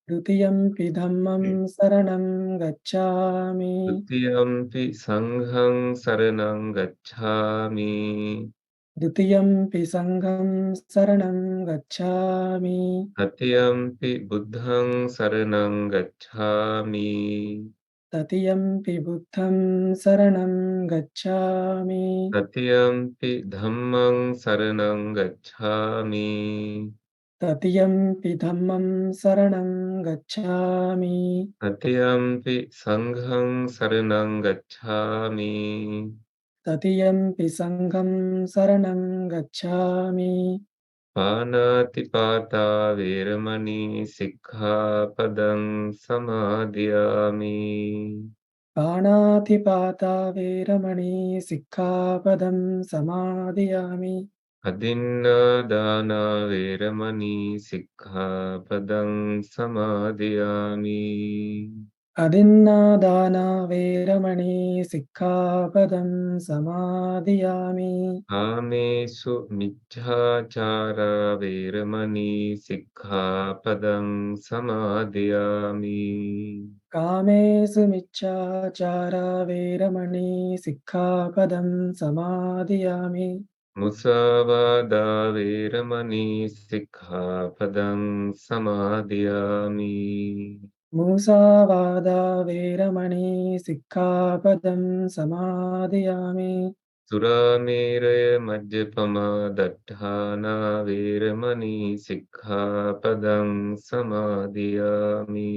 द्वितीयम्पि धम्मं शरणं गच्छामि Tutiyampi sanghang saranang gacchami. द्वितीयम्पि सङ्घं शरणं गच्छामि Tatiyampi buddhang saranang gacchami. तृतीयम्पि बुद्धं शरणं गच्छामि Tatiyampi dhammang saranang gacchami. तृतीयम्पि धम्मं शरणं गच्छामि Tatiyampi sanghang saranang gacchami. तृतीयम्पि सङ्घं शरणं गच्छामि Panatipata veramani sikkhapadang samadhiyami. पाणातिपाता वेरमणि सिक्खापदं समादयामि Adinna veramani sikkhapadang samadhiyami. अदिन्नादाना वेरमणि सिक्खापदं समादयामि Kamesu micchācara veramani sikkhapadang samadhiyami. कामेषु मिच्छाचारा वेरमणि सिक्खापदं समादयामि Musavada veramani sikkhapadang samadhiyami. मूसावादा वेरमणि सिक्खापदं समादयामि Surameraya majjapama datthana veramani sikkhapadang samadhiyami.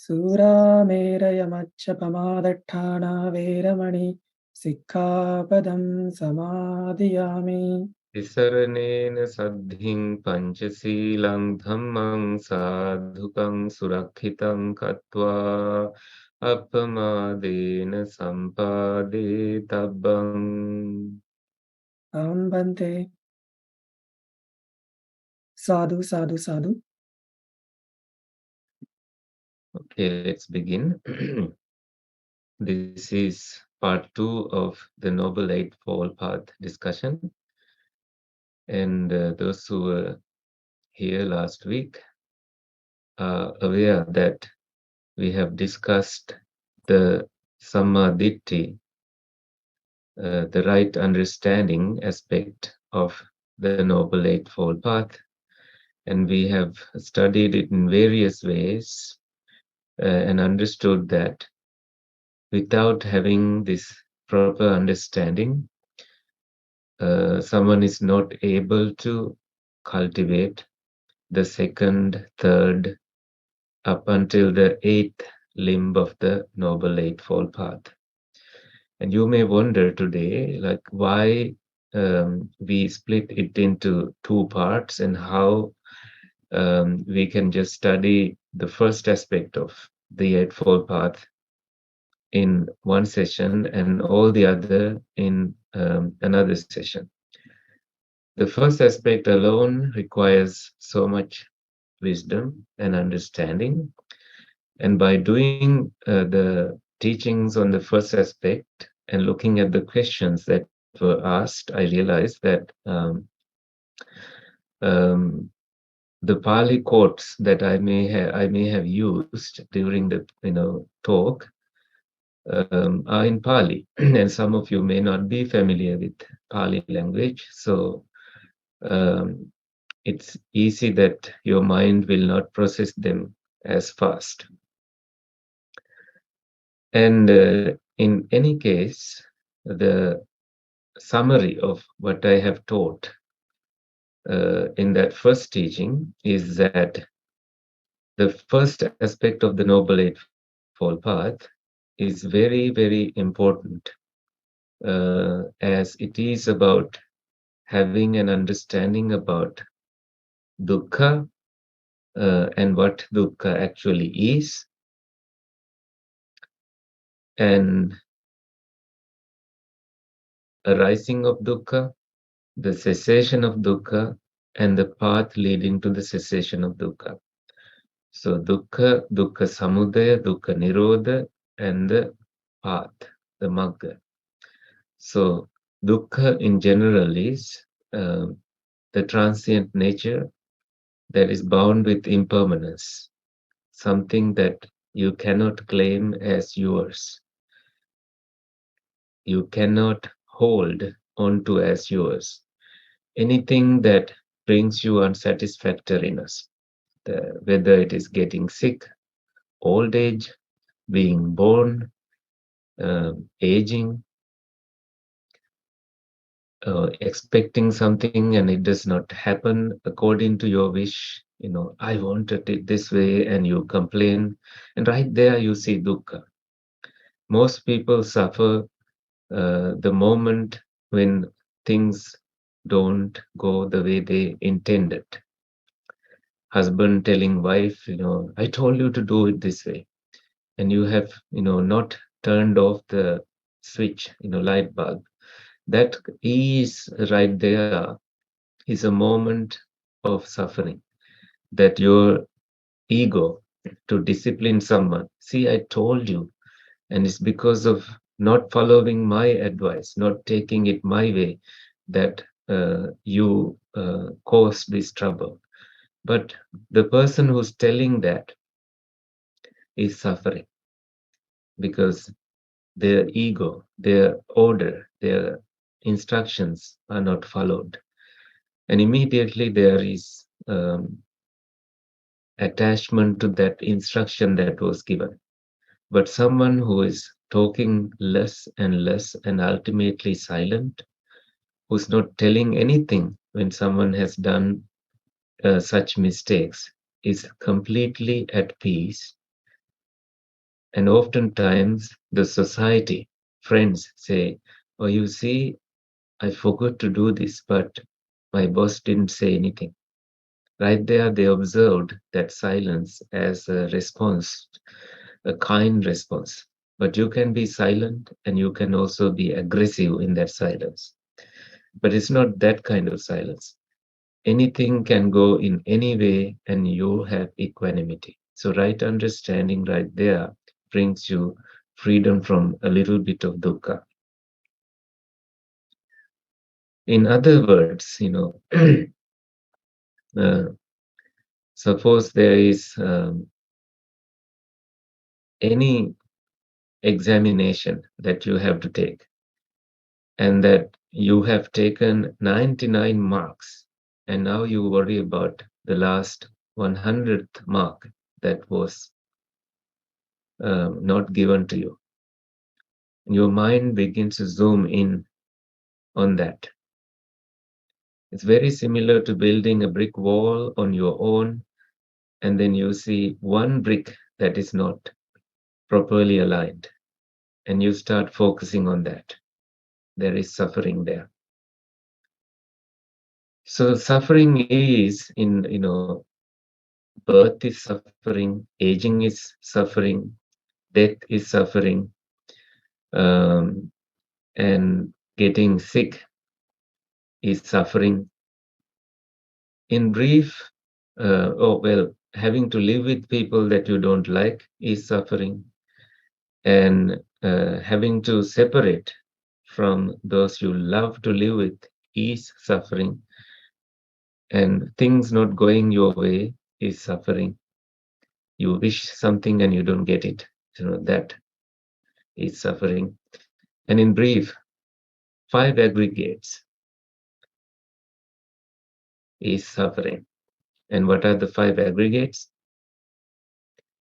सूरामेरयमच्छपमादट्ठाना वेरमणि सिक्खापदं समादयामि Tisaranena saddhing panchasilang dhammang sadhukang surakhitang katva appamadena sampade tabbang. अहं बन्ते साधु साधु साधु Okay, let's begin. This is part 2 of the Noble Eightfold Path discussion. And those who were here last week are aware that we have discussed the Sammaditthi, the right understanding aspect of the Noble Eightfold Path. And we have studied it in various ways and understood that without having this proper understanding, someone is not able to cultivate the second, third, up until the eighth limb of the Noble Eightfold Path. And you may wonder today, like why we split it into two parts and how we can just study the first aspect of the Eightfold Path in one session and all the other in another session. The first aspect alone requires so much wisdom and understanding. And by doing the teachings on the first aspect and looking at the questions that were asked, I realized that the Pali quotes that I may have used during the talk are in Pali, and some of you may not be familiar with Pali language, so it's easy that your mind will not process them as fast. And in any case, the summary of what I have taught in that first teaching is that the first aspect of the Noble Eightfold Path is very, very important as it is about having an understanding about dukkha and what dukkha actually is, and arising of dukkha, the cessation of dukkha, and the path leading to the cessation of dukkha. So dukkha, dukkha samudaya, dukkha nirodha, and the path, the magga. So dukkha in general is the transient nature that is bound with impermanence, something that you cannot claim as yours, you cannot hold onto as yours. Anything that brings you unsatisfactoriness, whether it is getting sick, old age, being born, aging, expecting something and it does not happen according to your wish. I wanted it this way, and you complain, and right there you see dukkha. Most people suffer the moment when things don't go the way they intended. Husband telling wife, I told you to do it this way, and you have, not turned off the switch, light bulb. That is right there is a moment of suffering, that your ego to discipline someone. See, I told you, and it's because of not following my advice, not taking it my way, that you caused this trouble. But the person who's telling that is suffering because their ego, their order, their instructions are not followed. And immediately there is attachment to that instruction that was given. But someone who is talking less and less and ultimately silent, who's not telling anything when someone has done such mistakes, is completely at peace. And oftentimes the society, friends say, oh, you see, I forgot to do this, but my boss didn't say anything. Right there, they observed that silence as a response, a kind response. But you can be silent and you can also be aggressive in that silence. But it's not that kind of silence. Anything can go in any way and you have equanimity. So, right understanding right there brings you freedom from a little bit of dukkha. In other words, uh, suppose there is any examination that you have to take, and that you have taken 99 marks, and now you worry about the last 100th mark that was not given to you. Your mind begins to zoom in on that. It's very similar to building a brick wall on your own, and then you see one brick that is not properly aligned, and you start focusing on that. There is suffering there. So suffering is birth is suffering, aging is suffering, death is suffering, um, and getting sick is suffering. In brief, having to live with people that you don't like is suffering, and having to separate from those you love to live with is suffering, and things not going your way is suffering. You wish something and you don't get it, that is suffering. And in brief, 5 aggregates is suffering. And what are the 5 aggregates?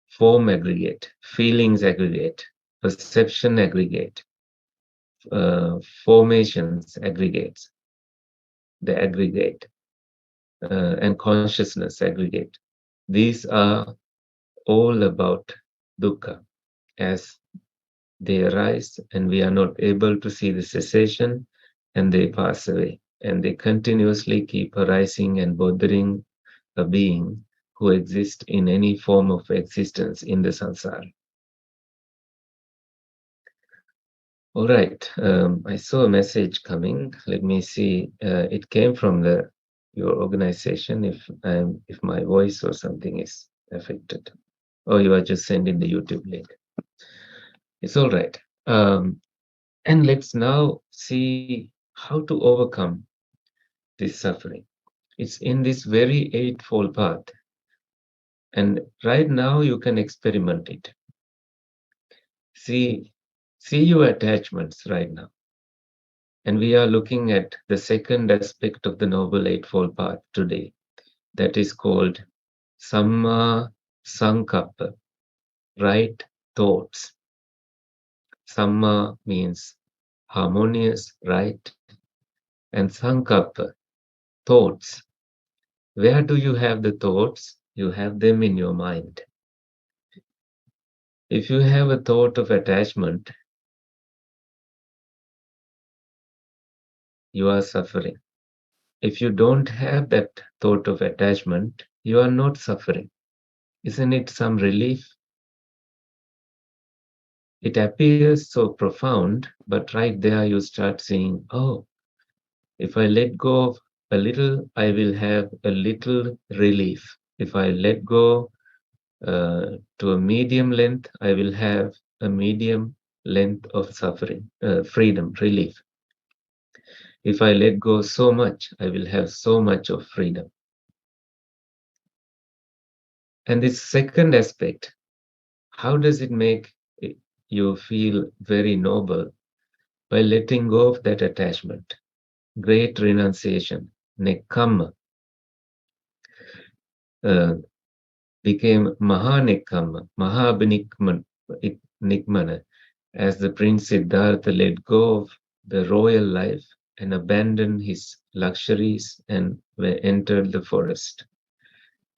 Form aggregate, feelings aggregate, perception aggregate, formations aggregates, the aggregate, and consciousness aggregate. These are all about dukkha as they arise and we are not able to see the cessation, and they pass away, and they continuously keep arising and bothering a being who exists in any form of existence in the samsara. All right, I saw a message coming. Let me see. It came from your organization. If my voice or something is affected, or you are just sending the YouTube link. It's all right. And let's now see how to overcome this suffering. It's in this very eightfold path. And right now you can experiment it. See your attachments right now. And we are looking at the second aspect of the Noble Eightfold Path today. That is called Samma Sankappa, right thoughts. Samma means harmonious, right? And Sankappa, thoughts. Where do you have the thoughts? You have them in your mind. If you have a thought of attachment, you are suffering. If you don't have that thought of attachment, you are not suffering. Isn't it some relief? It appears so profound, but right there you start seeing, oh, if I let go of a little, I will have a little relief. If I let go to a medium length, I will have a medium length of suffering, freedom, relief. If I let go so much, I will have so much of freedom. And this second aspect, how does it make you feel very noble? By letting go of that attachment. Great renunciation, nekkhamma, became Mahanekkhamma, Mahabhinikmana, as the Prince Siddhartha let go of the royal life and abandoned his luxuries and entered the forest.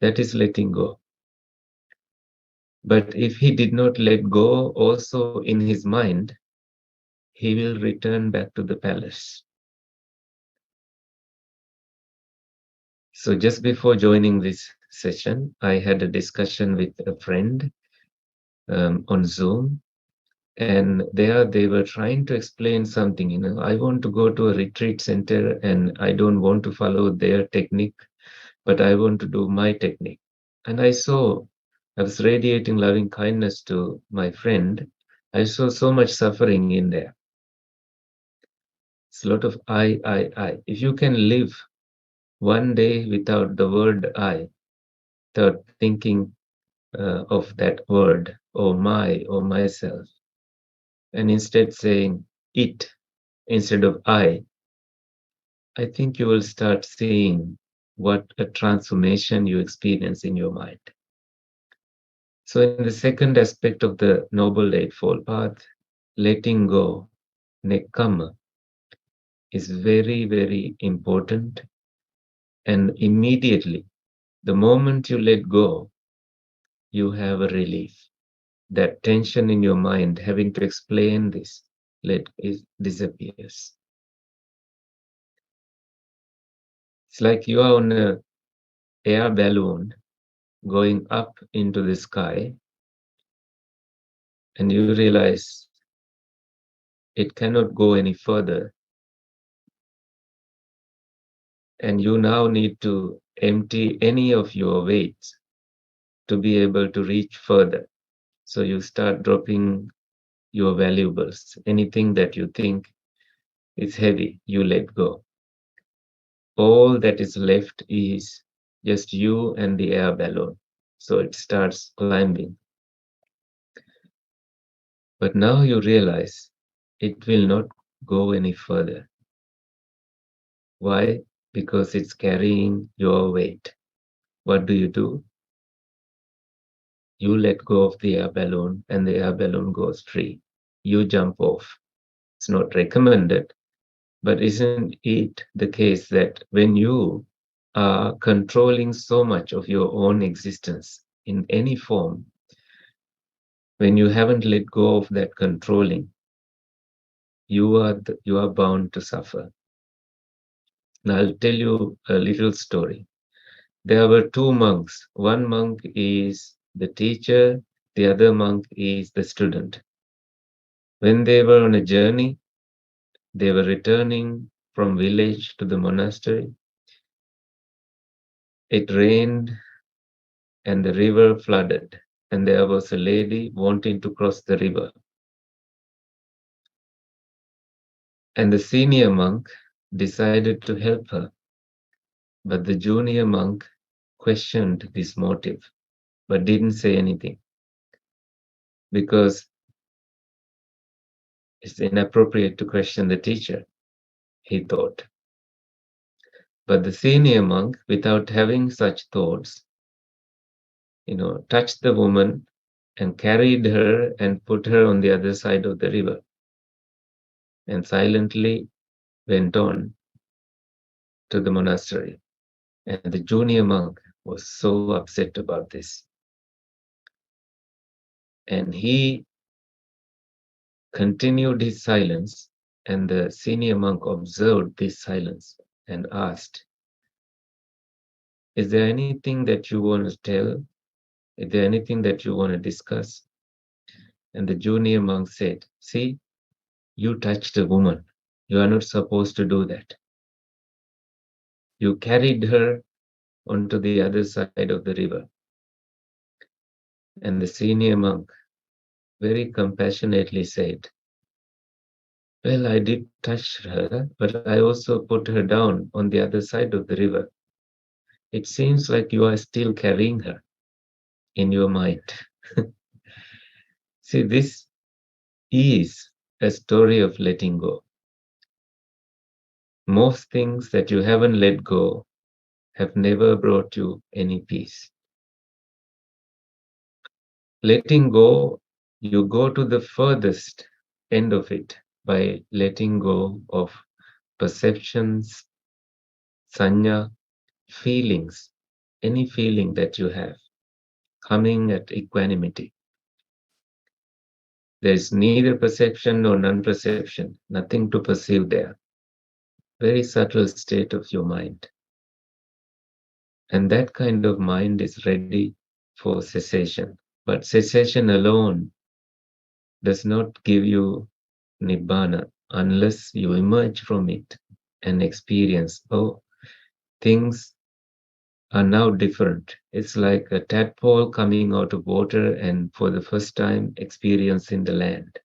That is letting go. But if he did not let go also in his mind, he will return back to the palace. So just before joining this session, I had a discussion with a friend on Zoom, and there they were trying to explain something. I want to go to a retreat center and I don't want to follow their technique, but I want to do my technique. And I was radiating loving kindness to my friend. I saw so much suffering in there. It's a lot of I. If you can live one day without the word I, without thinking of that word, or my, or myself, and instead saying it instead of I think you will start seeing what a transformation you experience in your mind. So, in the second aspect of the Noble Eightfold Path, letting go, nekkhamma, is very, very important. And immediately, the moment you let go, you have a relief. That tension in your mind, having to explain this, it disappears. It's like you are on an air balloon going up into the sky, and you realize it cannot go any further. And you now need to empty any of your weight to be able to reach further. So you start dropping your valuables. Anything that you think is heavy, you let go. All that is left is just you and the air balloon. So it starts climbing. But now you realize it will not go any further. Why? Because it's carrying your weight. What do? You let go of the air balloon and the air balloon goes free. You jump off. It's not recommended, but isn't it the case that when you are controlling so much of your own existence in any form, when you haven't let go of that controlling, you are bound to suffer. Now I'll tell you a little story. There were two monks. One monk is the teacher, the other monk is the student. When they were on a journey, they were returning from village to the monastery. It rained and the river flooded, and there was a lady wanting to cross the river. And the senior monk decided to help her. But the junior monk questioned this motive, but didn't say anything because it's inappropriate to question the teacher, he thought. But the senior monk, without having such thoughts, touched the woman and carried her and put her on the other side of the river and silently went on to the monastery. And the junior monk was so upset about this. And he continued his silence, and the senior monk observed this silence and asked, "Is there anything that you want to tell? Is there anything that you want to discuss?" And the junior monk said, "See, you touched a woman. You are not supposed to do that. You carried her onto the other side of the river." And the senior monk very compassionately said, "Well, I did touch her, but I also put her down on the other side of the river. It seems like you are still carrying her in your mind." See, this is a story of letting go. Most things that you haven't let go have never brought you any peace. Letting go, you go to the furthest end of it by letting go of perceptions, sanya, feelings, any feeling that you have, coming at equanimity. There is neither perception nor non-perception, nothing to perceive there. Very subtle state of your mind. And that kind of mind is ready for cessation. But cessation alone does not give you nibbana unless you emerge from it and experience, oh, things are now different. It's like a tadpole coming out of water and for the first time experiencing the land.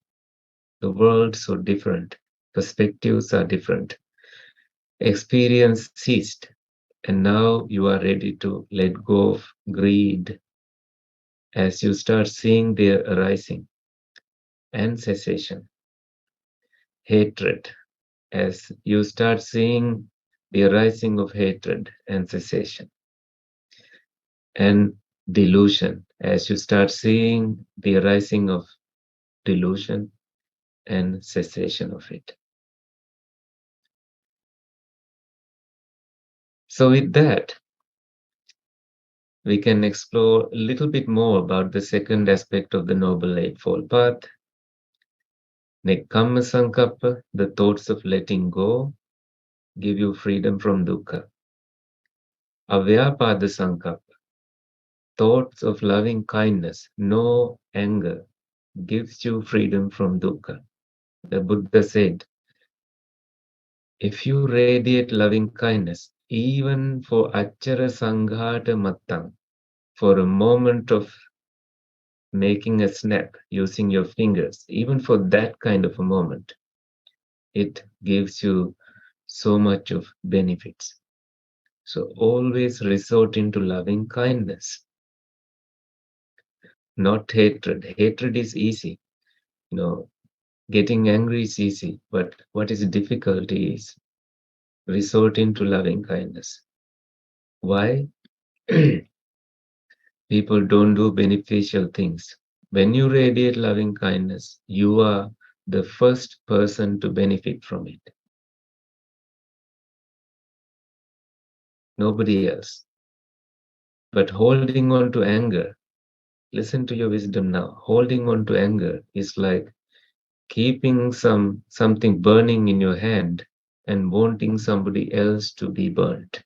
The world so different. Perspectives are different. Experience ceased, and now you are ready to let go of greed as you start seeing their arising and cessation. Hatred, as you start seeing the arising of hatred and cessation. And delusion, as you start seeing the arising of delusion and cessation of it. So, with that, we can explore a little bit more about the second aspect of the Noble Eightfold Path. Nekkhamma Sankappa, the thoughts of letting go, give you freedom from dukkha. Avyapada Sankappa, thoughts of loving kindness, no anger, gives you freedom from dukkha. The Buddha said, if you radiate loving kindness, even for achara sanghata mattang, for a moment of making a snap using your fingers, even for that kind of a moment, it gives you so much of benefits. So always resort into loving kindness, not hatred. Hatred is easy. Getting angry is easy, but what is difficult is resort into loving kindness. Why? People don't do beneficial things. When you radiate loving kindness, you are the first person to benefit from it. Nobody else. But holding on to anger, listen to your wisdom now. Holding on to anger is like keeping something burning in your hand and wanting somebody else to be burnt.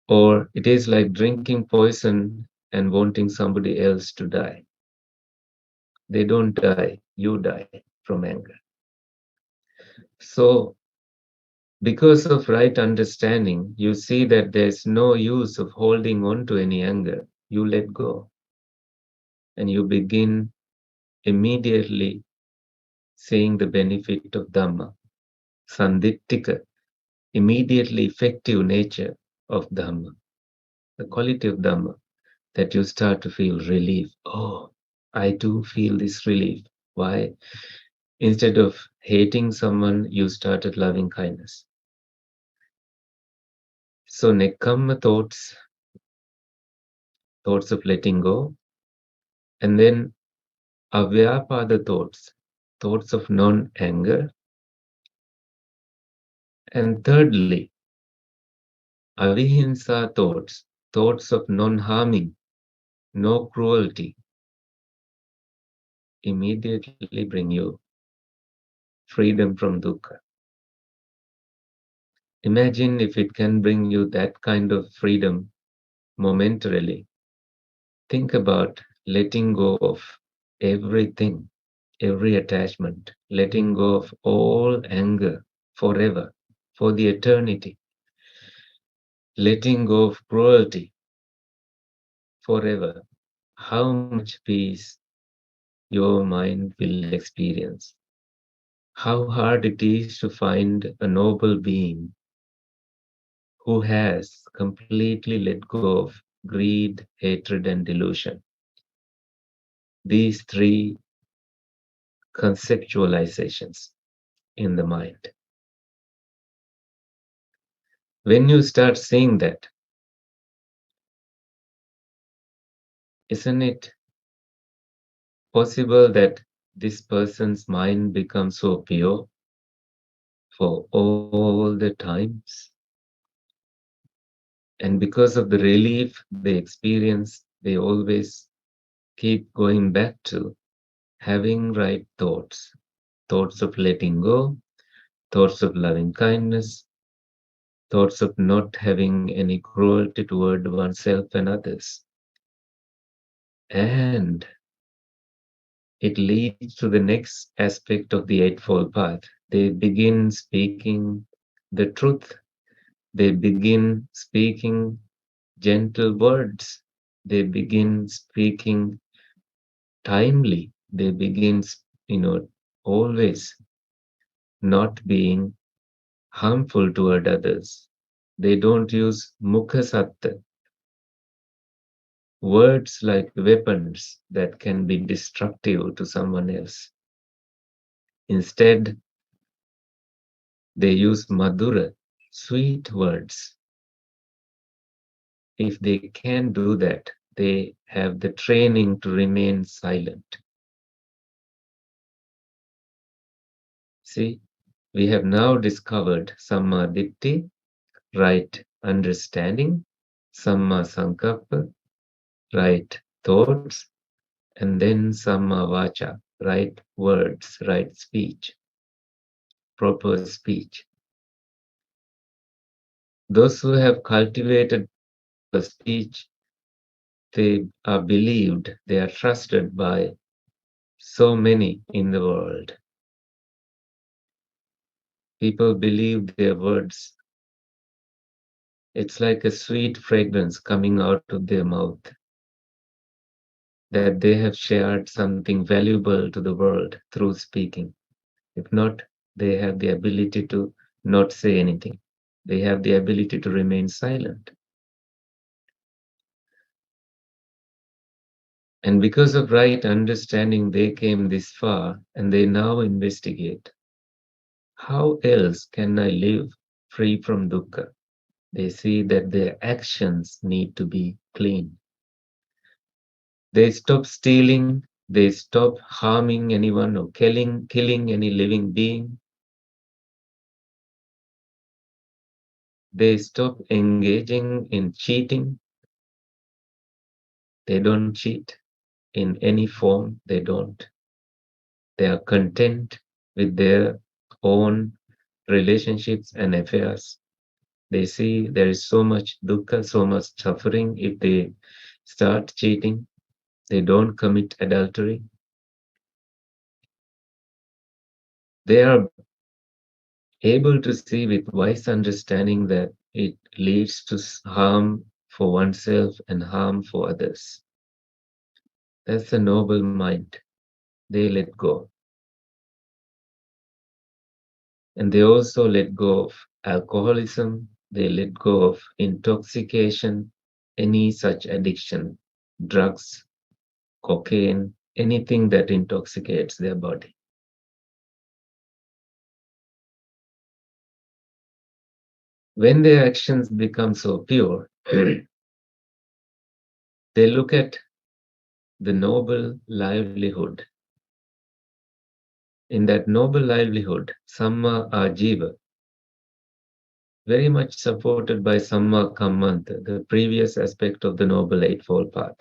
Or it is like drinking poison and wanting somebody else to die. They don't die, you die from anger. So, because of right understanding, you see that there's no use of holding on to any anger. You let go. And you begin immediately seeing the benefit of Dhamma. Sandittika, immediately effective nature of Dhamma, the quality of Dhamma, that you start to feel relief. Oh, I do feel this relief. Why? Instead of hating someone, you started loving kindness. So Nekamma thoughts of letting go, and then Avyapada thoughts of non-anger, and thirdly, Avihimsa thoughts of non-harming, no cruelty, immediately bring you freedom from dukkha. Imagine if it can bring you that kind of freedom momentarily. Think about letting go of everything, every attachment, letting go of all anger forever, for the eternity, letting go of cruelty forever. How much peace your mind will experience. How hard it is to find a noble being who has completely let go of greed, hatred, and delusion. These three conceptualizations in the mind. When you start seeing that, isn't it possible that this person's mind becomes so pure for all the times? And because of the relief they experience, they always keep going back to having right thoughts, thoughts of letting go, thoughts of loving kindness, thoughts of not having any cruelty toward oneself and others. And it leads to the next aspect of the Eightfold Path. They begin speaking the truth. They begin speaking gentle words. They begin speaking timely. They begin, always not being harmful toward others. They don't use mukhasatta, words like weapons that can be destructive to someone else. Instead, they use madhura, sweet words. If they can do that, they have the training to remain silent. See, we have now discovered Samma Ditti, right understanding, Samma Sankappa, right thoughts, and then Samma Vacha, right words, right speech, proper speech. Those who have cultivated the speech, they are believed, they are trusted by so many in the world. People believe their words. It's like a sweet fragrance coming out of their mouth, that they have shared something valuable to the world through speaking. If not, they have the ability to not say anything. They have the ability to remain silent. And because of right understanding, they came this far and they now investigate. How else can I live free from dukkha? They see that their actions need to be clean. They stop stealing, they stop harming anyone or killing any living being. They stop engaging in cheating. They don't cheat in any form, they don't. They are content with their own relationships and affairs. They see there is so much dukkha, so much suffering if they start cheating. They don't commit adultery. They are able to see with wise understanding that it leads to harm for oneself and harm for others. That's a noble mind. They let go. And they also let go of alcoholism, they let go of intoxication, any such addiction, drugs, cocaine, anything that intoxicates their body. When their actions become so pure, they look at the noble livelihood. In that noble livelihood, Samma Ajiva, very much supported by Samma Kammanta, the previous aspect of the Noble Eightfold Path.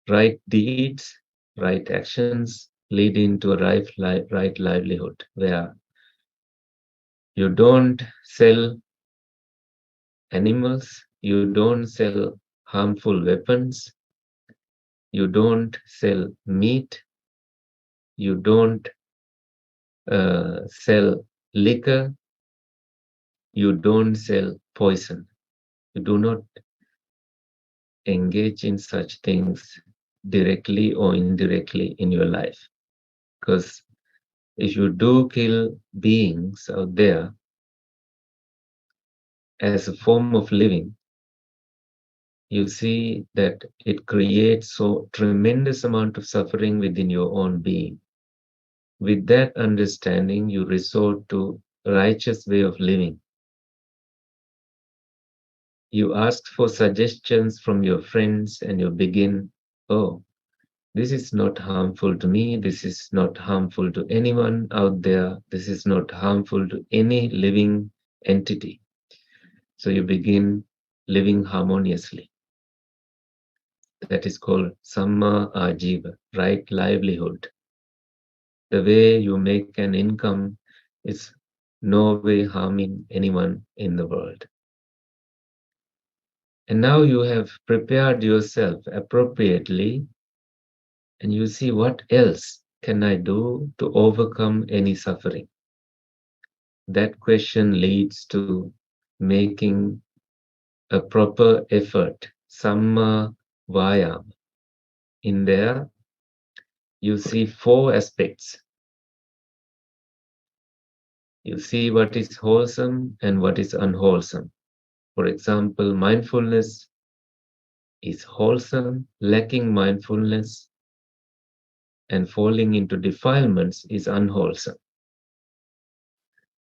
Right deeds, right actions lead into a right livelihood, where you don't sell animals, you don't sell harmful weapons, you don't sell meat, you don't sell liquor, you don't sell poison. You do not engage in such things directly or indirectly in your life. Because if you do kill beings out there as a form of living, you see that it creates so tremendous amount of suffering within your own being. With that understanding, you resort to a righteous way of living. You ask for suggestions from your friends and you begin, oh, this is not harmful to me. This is not harmful to anyone out there. This is not harmful to any living entity. So you begin living harmoniously. That is called Samma Ajiva, right livelihood. The way you make an income is no way harming anyone in the world. And now you have prepared yourself appropriately and you see what else can I do to overcome any suffering. That question leads to making a proper effort, Samma Vayam. In there, you see 4 aspects. You see what is wholesome and what is unwholesome. For example, mindfulness is wholesome, lacking mindfulness and falling into defilements is unwholesome.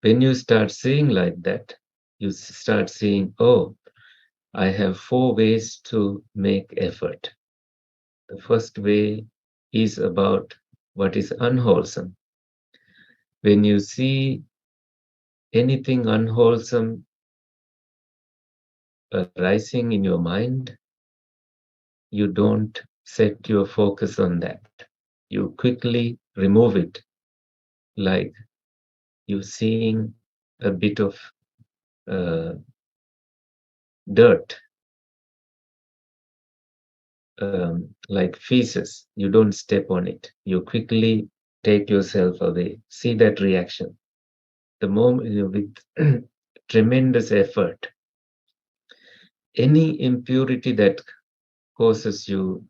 When you start seeing like that, you start seeing, oh, I have 4 ways to make effort. The first way is about what is unwholesome. When you see anything unwholesome arising in your mind, you don't set your focus on that. You quickly remove it, like you seeing a bit of dirt, like feces. You don't step on it. You quickly take yourself away. See that reaction. The moment with tremendous effort, any impurity that causes you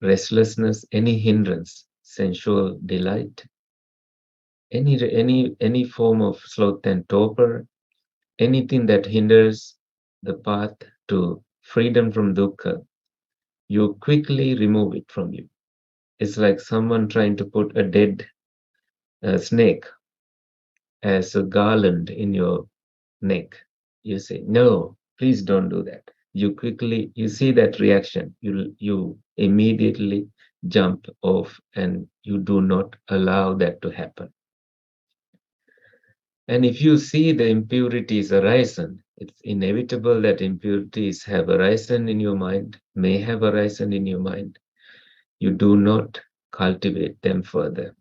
restlessness, any hindrance, sensual delight, any form of sloth and torpor, anything that hinders the path to freedom from dukkha, you quickly remove it from you. It's like someone trying to put a dead snake as a garland in your neck. You say, no, please don't do that. You see that reaction, you immediately jump off and you do not allow that to happen. And if you see the impurities arisen, it's inevitable that impurities have arisen in your mind, may have arisen in your mind. You do not cultivate them further.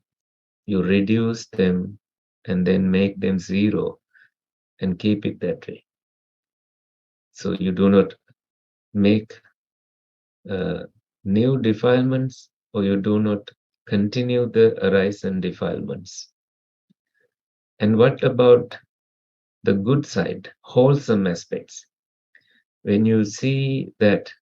You reduce them and then make them zero and keep it that way. So you do not make new defilements, or you do not continue the arisen defilements. And what about the good side, wholesome aspects? When you see that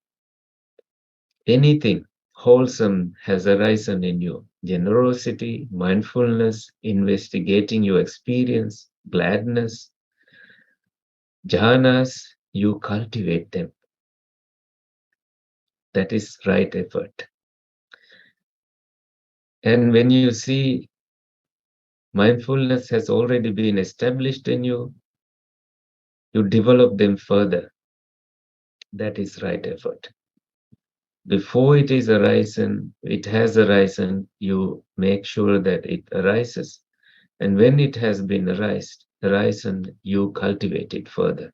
anything wholesome has arisen in you. Generosity, mindfulness, investigating your experience, gladness, jhanas, you cultivate them. That is right effort. And when you see mindfulness has already been established in you, you develop them further. That is right effort. Before it has arisen, you make sure that it arises. And when it has been arisen, you cultivate it further.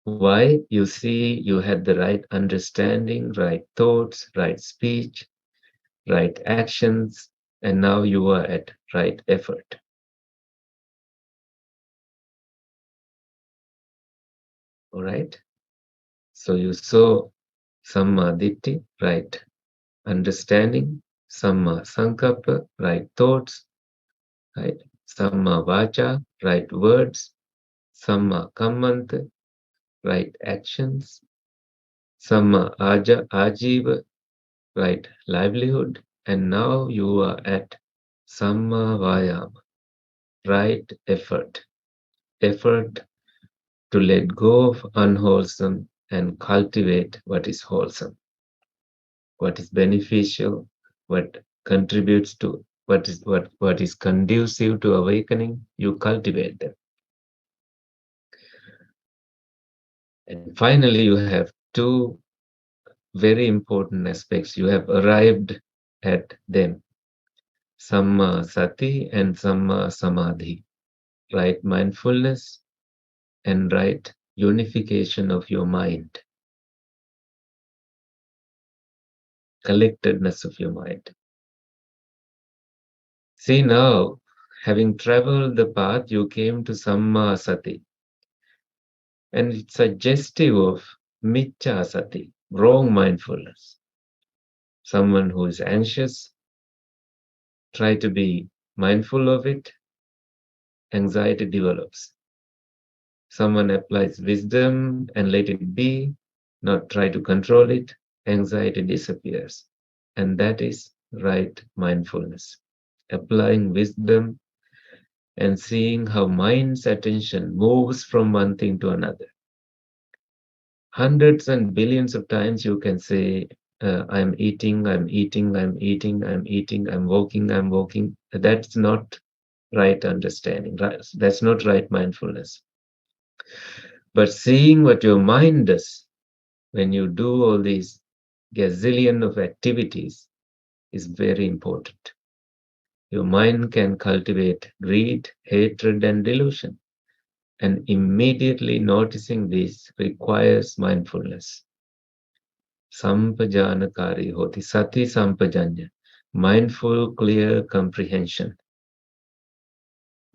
Why? You see, you had the right understanding, right thoughts, right speech, right actions, and now you are at right effort. All right? So you saw Samma Ditti, right understanding, Samma Sankappa, right thoughts, right? Samma Vacha, right words, Samma Kammanta, right actions, Samma Ajiva, right livelihood, and now you are at Samma Vayama, right effort to let go of unwholesome and cultivate what is wholesome, what is beneficial, what contributes to what is conducive to awakening, you cultivate them. And finally, you have two very important aspects. You have arrived at them, Samma Sati and Samma Samadhi, right mindfulness and right unification of your mind, collectedness of your mind. See now, having traveled the path, you came to Samma Sati, and it's suggestive of Miccha Sati, wrong mindfulness. Someone who is anxious, try to be mindful of it, anxiety develops. Someone applies wisdom and let it be, not try to control it, anxiety disappears. And that is right mindfulness. Applying wisdom and seeing how mind's attention moves from one thing to another. Hundreds and billions of times you can say, I'm eating, I'm eating, I'm eating, I'm eating, I'm walking, I'm walking. That's not right understanding. Right? That's not right mindfulness. But seeing what your mind does when you do all these gazillion of activities is very important. Your mind can cultivate greed, hatred, and delusion. And immediately noticing this requires mindfulness. Sampajanakari hoti, sati sampajanya, mindful, clear comprehension.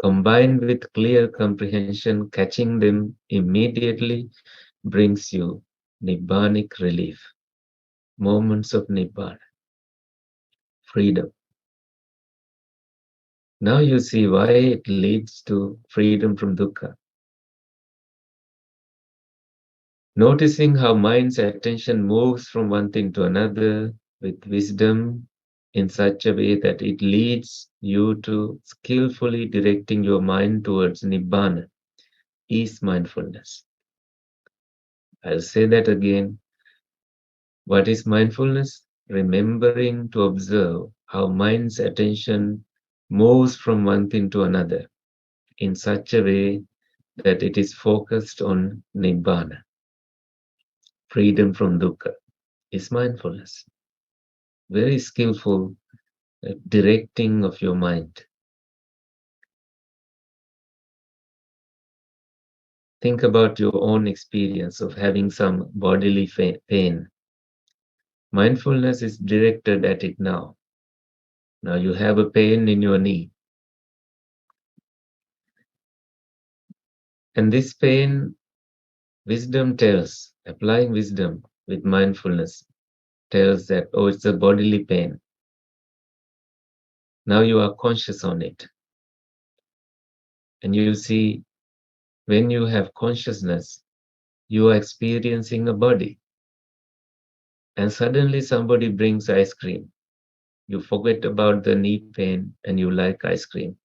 Combined with clear comprehension, catching them immediately brings you nibbanic relief, moments of nibbana, freedom. Now you see why it leads to freedom from dukkha. Noticing how mind's attention moves from one thing to another with wisdom in such a way that it leads you to skillfully directing your mind towards nibbana is mindfulness. I'll say that again. What is mindfulness? Remembering to observe how mind's attention moves from one thing to another in such a way that it is focused on nibbana, freedom from dukkha, is mindfulness. Very skillful directing of your mind. Think about your own experience of having some bodily pain. Mindfulness is directed at it now. Now you have a pain in your knee. And this pain, wisdom tells, applying wisdom with mindfulness tells that, oh, it's a bodily pain. Now you are conscious on it. And you see, when you have consciousness, you are experiencing a body. and suddenly somebody brings ice cream. You forget about the knee pain and you like ice cream.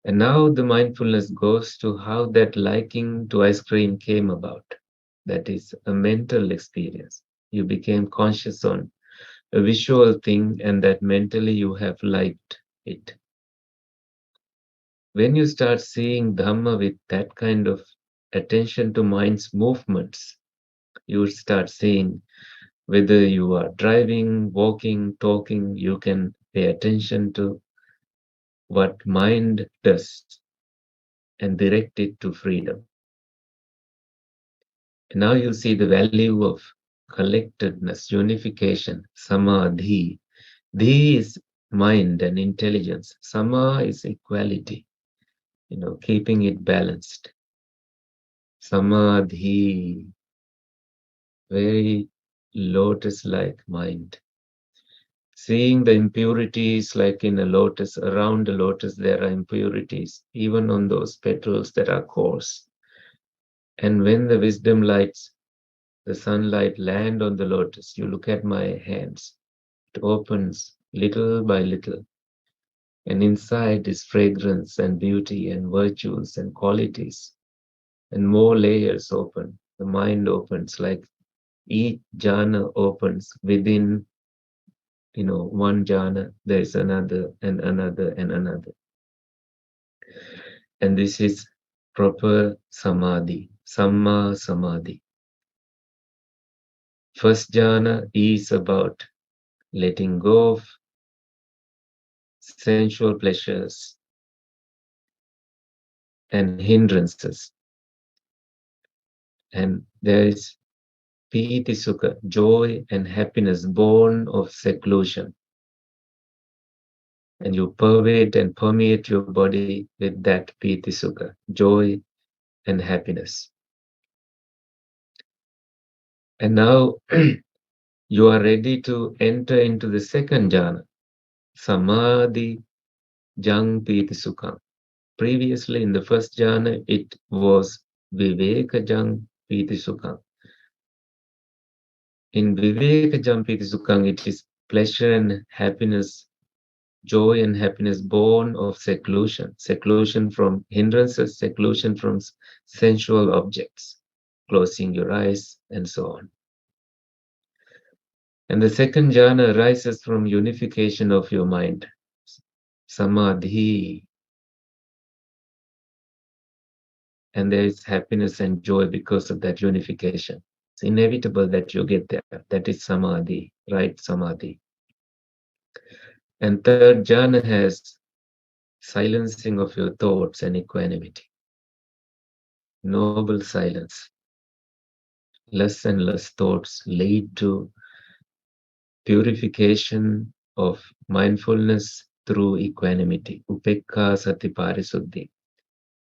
And now the mindfulness goes to how that liking to ice cream came about. That is a mental experience. You became conscious on a visual thing and that mentally you have liked it. When you start seeing Dhamma with that kind of attention to mind's movements, you start seeing whether you are driving, walking, talking, you can pay attention to what mind does and direct it to freedom. And now you see the value of collectedness, unification, samadhi. Dhi is mind and intelligence. Sama is equality, keeping it balanced. Samadhi, very lotus-like mind. Seeing the impurities like in a lotus, around the lotus there are impurities, even on those petals that are coarse. And when the wisdom lights, the sunlight land on the lotus, you look at my hands, it opens little by little. And inside is fragrance and beauty and virtues and qualities. And more layers open. The mind opens like each jhana opens within, one jhana, there is another and another and another. And this is proper samadhi, samma samadhi. First jhana is about letting go of sensual pleasures and hindrances. And there is piti sukha, joy and happiness born of seclusion. And you pervade and permeate your body with that piti sukha, joy and happiness. And now you are ready to enter into the second jhana, samadhi jang piti sukha. Previously in the first jhana, it was viveka jang piti sukha. In viveka jang piti sukha, it is pleasure and happiness, joy and happiness born of seclusion, seclusion from hindrances, seclusion from sensual objects, closing your eyes, and so on. And the second jhana arises from unification of your mind, samadhi. And there is happiness and joy because of that unification. It's inevitable that you get there. That is samadhi, right? Samadhi. And third jhana has silencing of your thoughts and equanimity. Noble silence. Less and less thoughts lead to purification of mindfulness through equanimity. Upekka sati parisuddhi.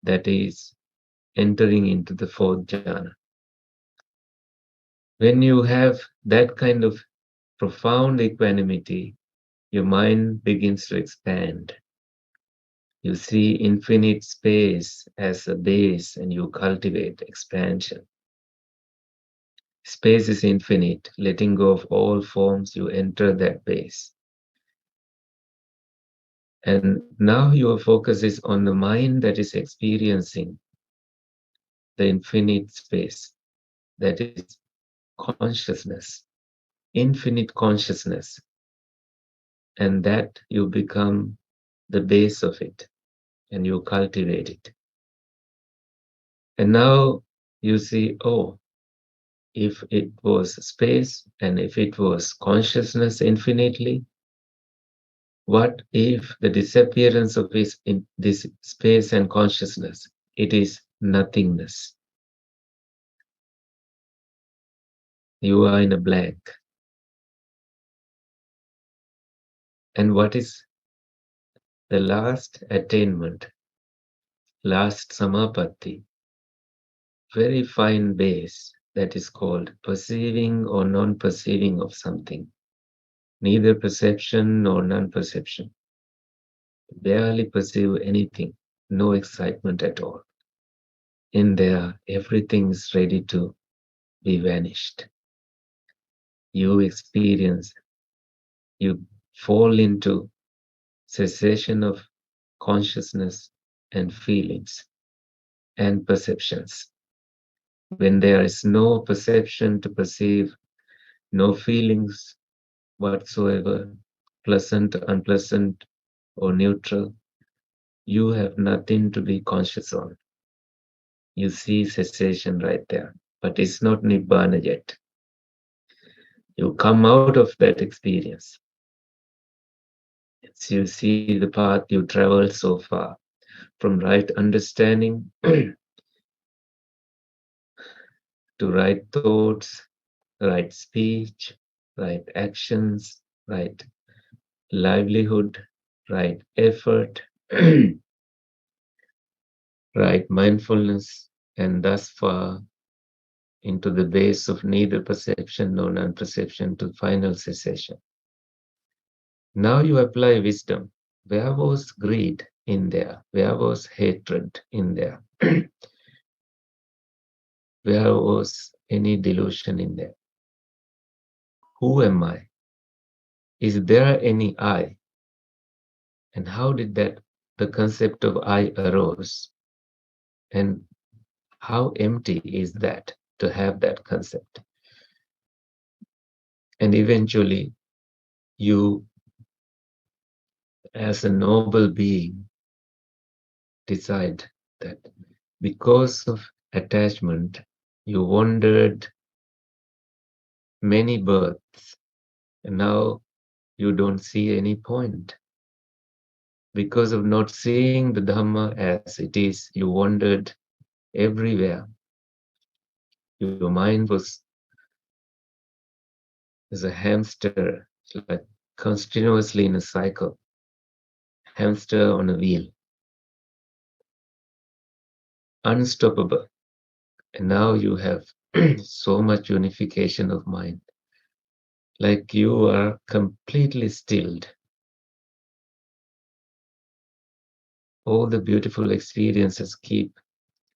That is entering into the fourth jhana. When you have that kind of profound equanimity, your mind begins to expand. You see infinite space as a base and you cultivate expansion. Space is infinite. Letting go of all forms, you enter that base. And now your focus is on the mind that is experiencing the infinite space. That is consciousness, infinite consciousness. And that you become the base of it and you cultivate it. And now you see, oh, if it was space and if it was consciousness infinitely, what if the disappearance of this space and consciousness, it is nothingness. You are in a blank. And what is the last attainment, last samapatti, very fine base that is called perceiving or non-perceiving of something, neither perception nor non-perception. Barely perceive anything, no excitement at all. In there, everything is ready to be vanished. you experience, you fall into cessation of consciousness and feelings and perceptions. When there is no perception to perceive, no feelings whatsoever, pleasant, unpleasant, or neutral, you have nothing to be conscious on. You see cessation right there, but it's not Nibbana yet. You come out of that experience. As you see the path you traveled so far, from right understanding to right thoughts, right speech, right actions, right livelihood, right effort, right mindfulness, and thus far into the base of neither perception nor non-perception to final cessation. Now you apply wisdom. Where was greed in there? Where was hatred in there? Where was any delusion in there? Who am I? Is there any I? And how did the concept of I arose? And how empty is that to have that concept? And eventually, you, as a noble being, decide that because of attachment, you wandered many births, and now you don't see any point. Because of not seeing the Dhamma as it is, you wandered everywhere. Your mind was as a hamster, like continuously in a cycle, hamster on a wheel, unstoppable. And now you have so much unification of mind, like you are completely stilled. All the beautiful experiences keep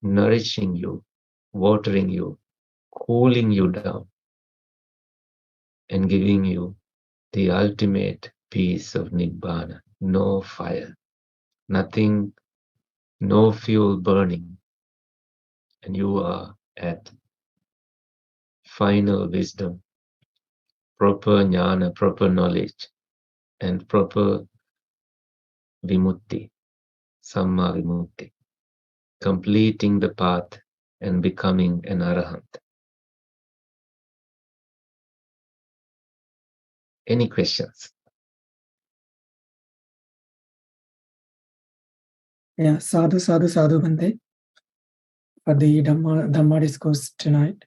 nourishing you, watering you, cooling you down, and giving you the ultimate peace of Nibbana. No fire, nothing, no fuel burning, and you are at final wisdom, proper jnana, proper knowledge, and proper vimutti, samma vimutti, completing the path and becoming an arahant. Any questions? Yeah, sadhu, sadhu, sadhu, Bhante, for the Dhamma discourse tonight.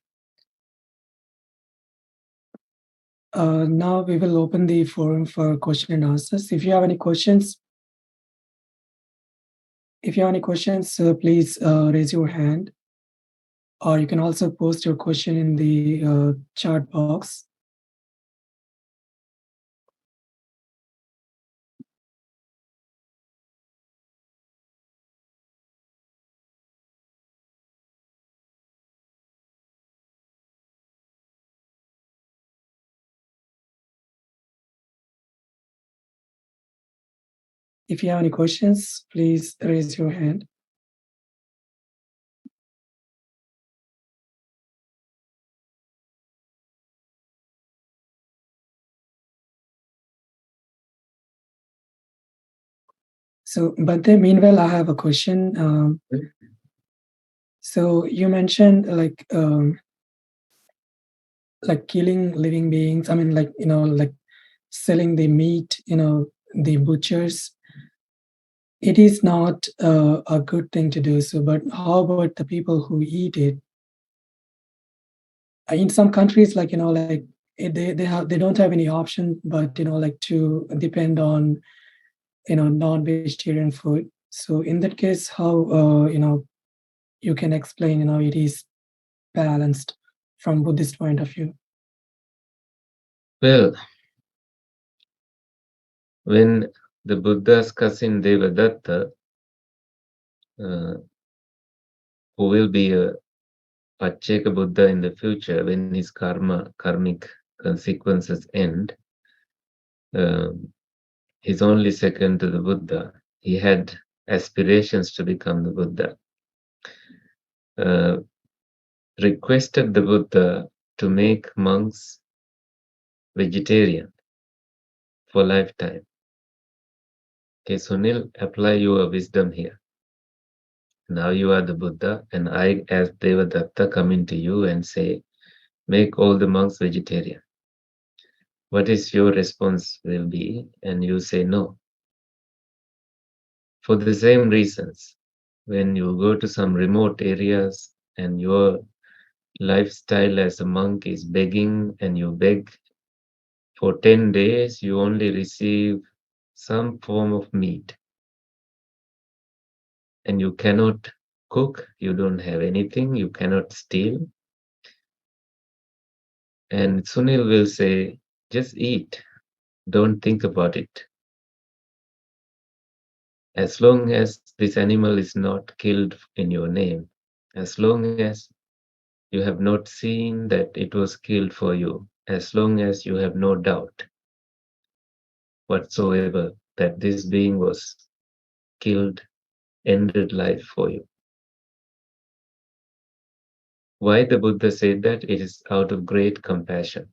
Now we will open the forum for question and answers. If you have any questions, please raise your hand, or you can also post your question in the chat box. If you have any questions, please raise your hand. So, Bhante, meanwhile, I have a question. So you mentioned like killing living beings. I mean, like, like selling the meat, the butchers. It is not a good thing to do so, but how about the people who eat it? In some countries, like, like they don't have any option, but, like to depend on, non-vegetarian food. So in that case, how, you can explain, it is balanced from Buddhist point of view? Well, when the Buddha's cousin Devadatta, who will be a Pacceka Buddha in the future when his karmic consequences end, he's only second to the Buddha. He had aspirations to become the Buddha. Requested the Buddha to make monks vegetarian for lifetime. Okay, Sunil, apply your wisdom here. Now you are the Buddha, and I, as Devadatta, come into you and say, make all the monks vegetarian. What is your response will be? And you say no. For the same reasons, when you go to some remote areas and your lifestyle as a monk is begging and you beg for 10 days, you only receive some form of meat. And you cannot cook, you don't have anything, you cannot steal. And Sunil will say, just eat, don't think about it. As long as this animal is not killed in your name, as long as you have not seen that it was killed for you, as long as you have no doubt whatsoever that this being was killed, ended life for you. Why the Buddha said that? It is out of great compassion.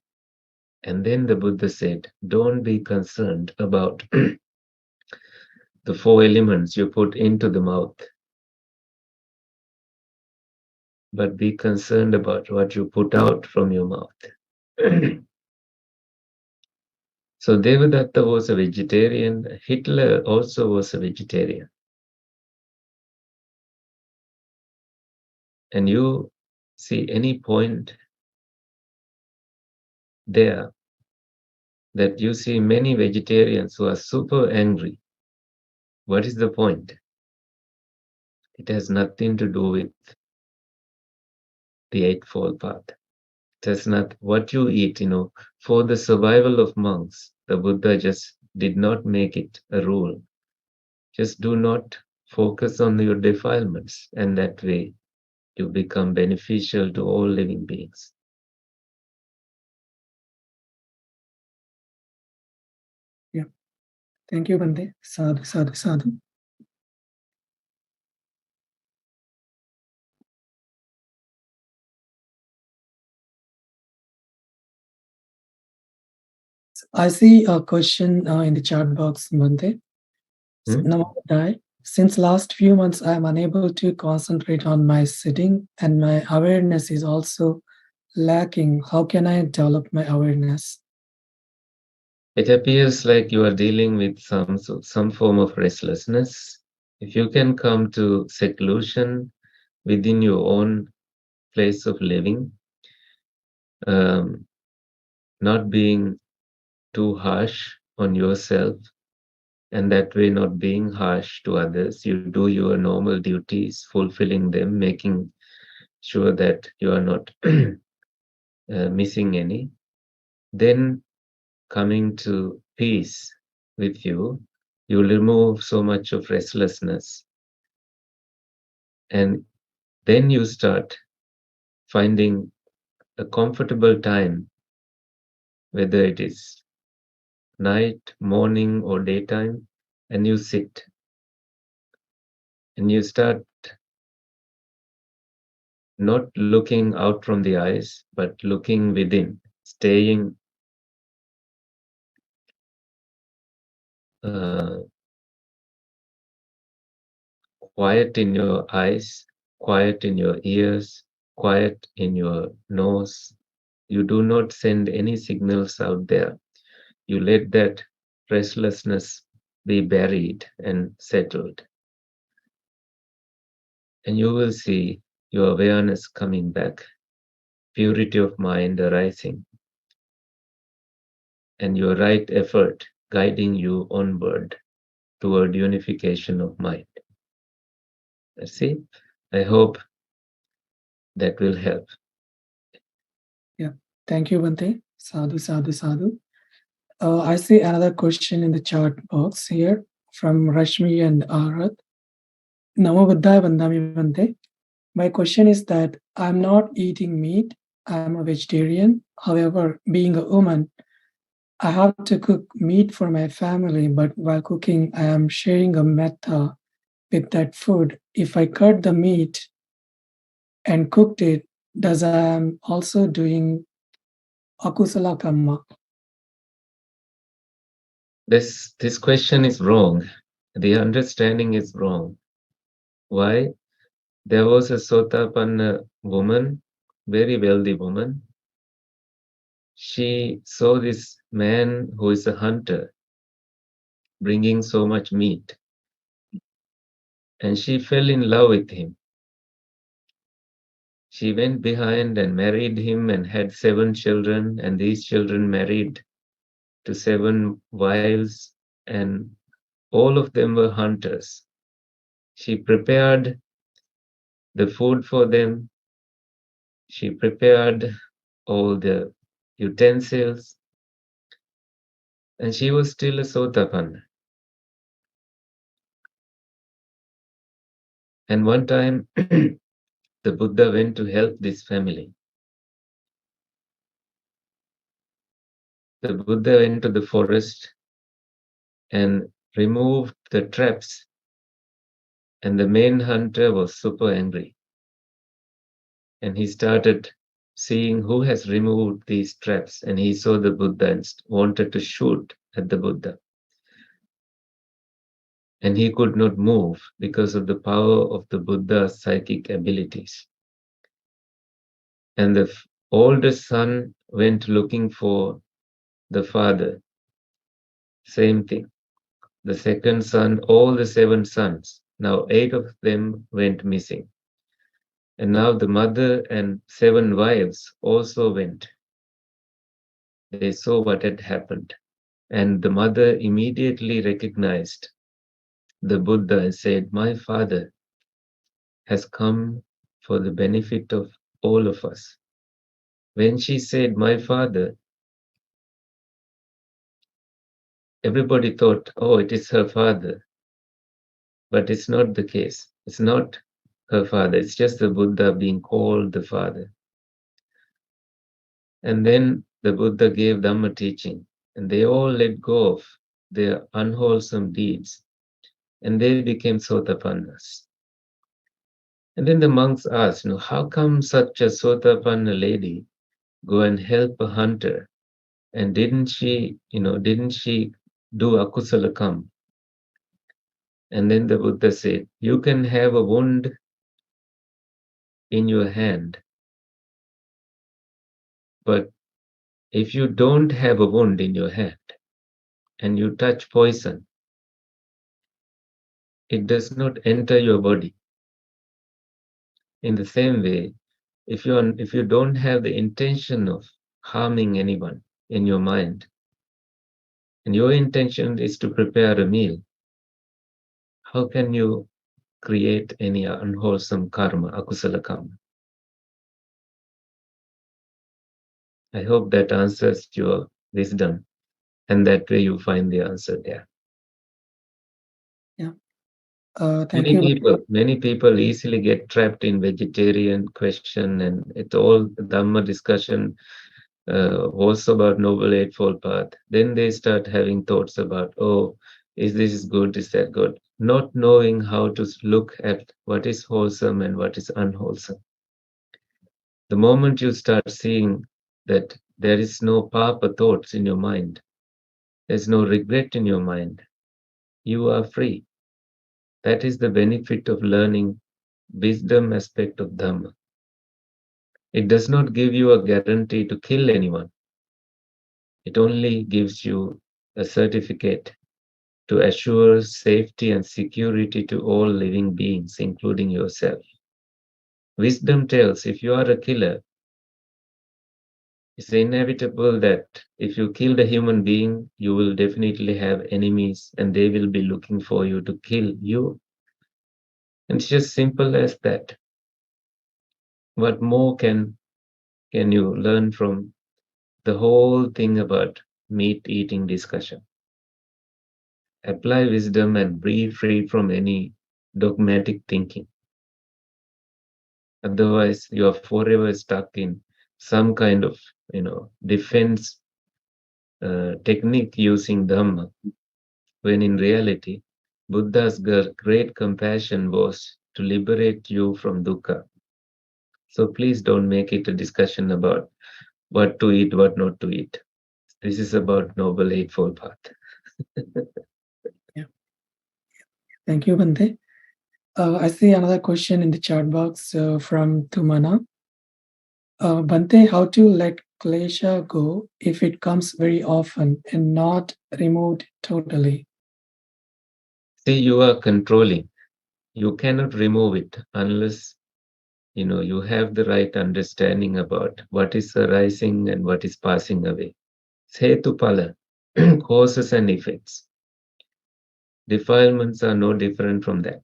And then the Buddha said, don't be concerned about the 4 elements you put into the mouth, but be concerned about what you put out from your mouth. So Devadatta was a vegetarian. Hitler also was a vegetarian. And you see any point there that you see many vegetarians who are super angry. What is the point? It has nothing to do with the Eightfold Path. It has not what you eat, for the survival of monks, the Buddha just did not make it a rule. Just do not focus on your defilements, and that way you become beneficial to all living beings. Yeah. Thank you, Bante. Sadhu, sadhu, sadhu. I see a question in the chat box, Bante. Namaste. Since last few months, I am unable to concentrate on my sitting, and my awareness is also lacking. How can I develop my awareness? It appears like you are dealing with some form of restlessness. If you can come to seclusion within your own place of living, not being too harsh on yourself, and that way not being harsh to others, you do your normal duties, fulfilling them, making sure that you are not missing any. Then coming to peace with you, you will remove so much of restlessness. And then you start finding a comfortable time, whether it is night, morning, or daytime, and you sit. And you start not looking out from the eyes, but looking within, staying quiet in your eyes, quiet in your ears, quiet in your nose. You do not send any signals out there. You let that restlessness be buried and settled. And you will see your awareness coming back, purity of mind arising, and your right effort guiding you onward toward unification of mind. See, I hope that will help. Yeah. Thank you, Bante. Sadhu, sadhu, sadhu. I see another question in the chat box here from Rashmi and Arath. Namo Buddhaya Vandami Bante. My question is that I'm not eating meat I'm a vegetarian. However, being a woman, I have to cook meat for my family, but while cooking, I am sharing a metta with that food. If I cut the meat and cooked it, does I am also doing akusala kamma? This question is wrong. The understanding is wrong. Why? There was a Sotapanna woman, very wealthy woman. She saw this man who is a hunter bringing so much meat, and she fell in love with him. She went behind and married him and had 7 children, and these children married to 7 wives, and all of them were hunters. She prepared the food for them, she prepared all the utensils, and she was still a Sotapanna. And one time, the Buddha went to help this family. The Buddha went to the forest and removed the traps, and the main hunter was super angry. And he started seeing who has removed these traps, and he saw the Buddha and wanted to shoot at the Buddha. And he could not move because of the power of the Buddha's psychic abilities. And the oldest son went looking for the father. Same thing. The second son, all the 7 sons, now 8 of them went missing. And now the mother and 7 wives also went. They saw what had happened. And the mother immediately recognized the Buddha and said, "My father has come for the benefit of all of us." When she said, "My father," everybody thought, oh, it is her father. But it's not the case. It's not her father. It's just the Buddha being called the father. And then the Buddha gave Dhamma teaching, and they all let go of their unwholesome deeds, and they became Sotapannas. And then the monks asked, how come such a Sotapanna lady go and help a hunter? And didn't she do akusala? And then the Buddha said, you can have a wound in your hand, but if you don't have a wound in your hand and you touch poison, it does not enter your body. In the same way, if you don't have the intention of harming anyone in your mind, and your intention is to prepare a meal, how can you create any unwholesome karma, akusala karma? I hope that answers your wisdom, and that way you find the answer there. Yeah. Thank you. Many people easily get trapped in vegetarian question, and it's all Dhamma discussion, also about Noble Eightfold Path. Then they start having thoughts about, oh, is this good, is that good? Not knowing how to look at what is wholesome and what is unwholesome. The moment you start seeing that there is no papa thoughts in your mind, there's no regret in your mind, you are free. That is the benefit of learning wisdom aspect of Dhamma. It does not give you a guarantee to kill anyone. It only gives you a certificate to assure safety and security to all living beings, including yourself. Wisdom tells if you are a killer, it's inevitable that if you kill the human being, you will definitely have enemies and they will be looking for you to kill you. And it's just simple as that. What more can you learn from the whole thing about meat eating discussion? Apply wisdom and be free from any dogmatic thinking. Otherwise, you are forever stuck in some kind of, defense technique using Dhamma, when in reality, Buddha's great compassion was to liberate you from dukkha. So please don't make it a discussion about what to eat, what not to eat. This is about Noble Eightfold Path. Yeah. Thank you, Bante. I see another question in the chat box from Tumana. Bante, how to let klesha go if it comes very often and not removed totally? See, you are controlling. You cannot remove it unless you have the right understanding about what is arising and what is passing away. Setupala, causes and effects. Defilements are no different from that.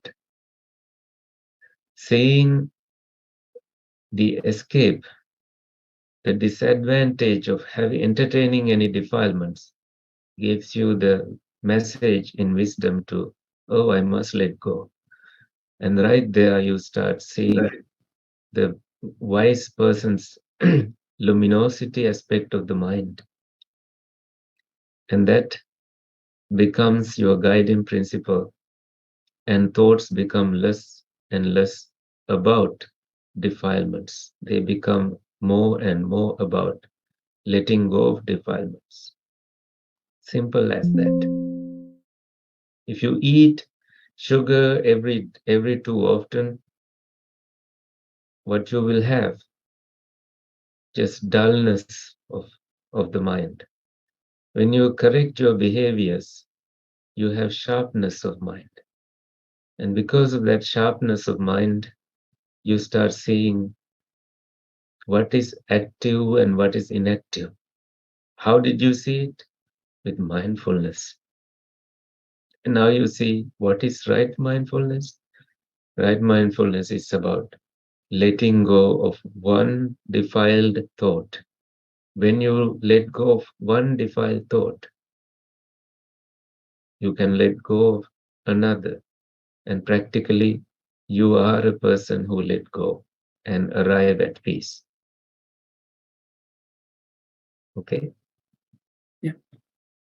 Seeing the escape, the disadvantage of entertaining any defilements gives you the message in wisdom to, oh, I must let go. And right there you start seeing the wise person's luminosity aspect of the mind. And that becomes your guiding principle, and thoughts become less and less about defilements. They become more and more about letting go of defilements. Simple as that. If you eat sugar every too often, what you will have? Just dullness of the mind. When you correct your behaviors, you have sharpness of mind. And because of that sharpness of mind, you start seeing what is active and what is inactive. How did you see it? With mindfulness. And now you see what is right mindfulness. Right mindfulness is about letting go of one defiled thought. When you let go of one defiled thought, you can let go of another. And practically, you are a person who let go and arrive at peace. Okay? Yeah.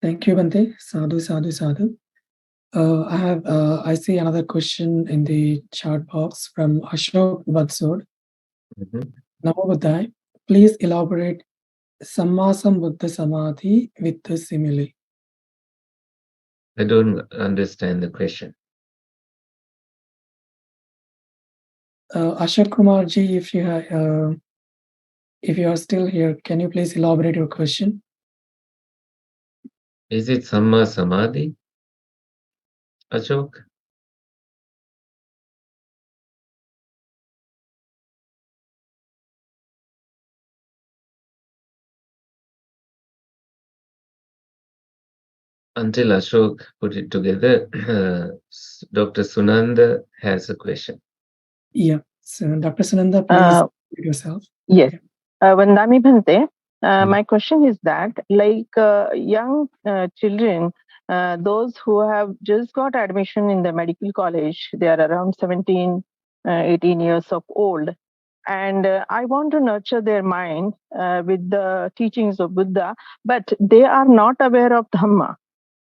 Thank you, Bante. Sadhu, sadhu, sadhu. I see another question in the chat box from Ashok Badsod. Namo Buddhaya. Please elaborate Sammasam Buddha Samadhi with the simile. I don't understand the question. Ashok Kumarji, if you are still here, can you please elaborate your question? Is it Samma Samadhi? Ashok? Until Ashok put it together, Dr. Sunanda has a question. Yeah. So, Dr. Sunanda, please introduce yourself. Yes. Vandami Bhante, my question is that, like young children, those who have just got admission in the medical college, they are around 17, 18 years of old. And I want to nurture their mind with the teachings of Buddha, but they are not aware of Dhamma.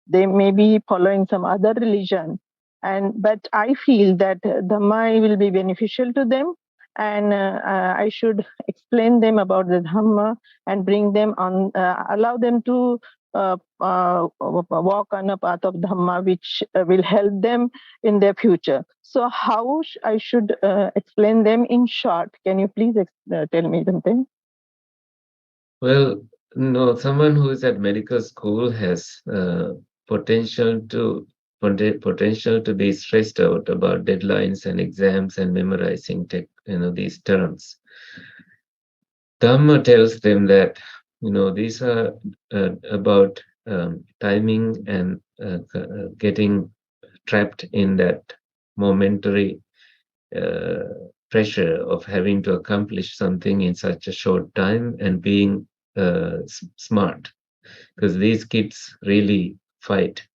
They may be following some other religion, but I feel that Dhamma will be beneficial to them, and I should explain them about the Dhamma and bring them on, allow them to walk on a path of Dhamma, which will help them in their future. So how I should explain them in short? Can you please tell me something? Well, no, someone who is at medical school has potential to be stressed out about deadlines and exams and memorizing these terms. Dhamma tells them that these are about timing and getting trapped in that momentary pressure of having to accomplish something in such a short time and being smart, because these kids really fight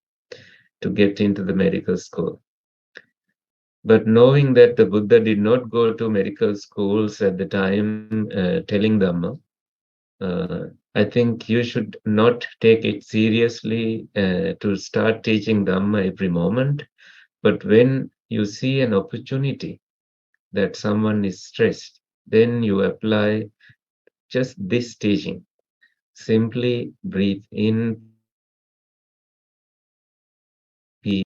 to get into the medical school. But knowing that the Buddha did not go to medical schools at the time telling Dhamma, I think you should not take it seriously to start teaching Dhamma every moment. But when you see an opportunity that someone is stressed, then you apply just this teaching. Simply breathe in peace.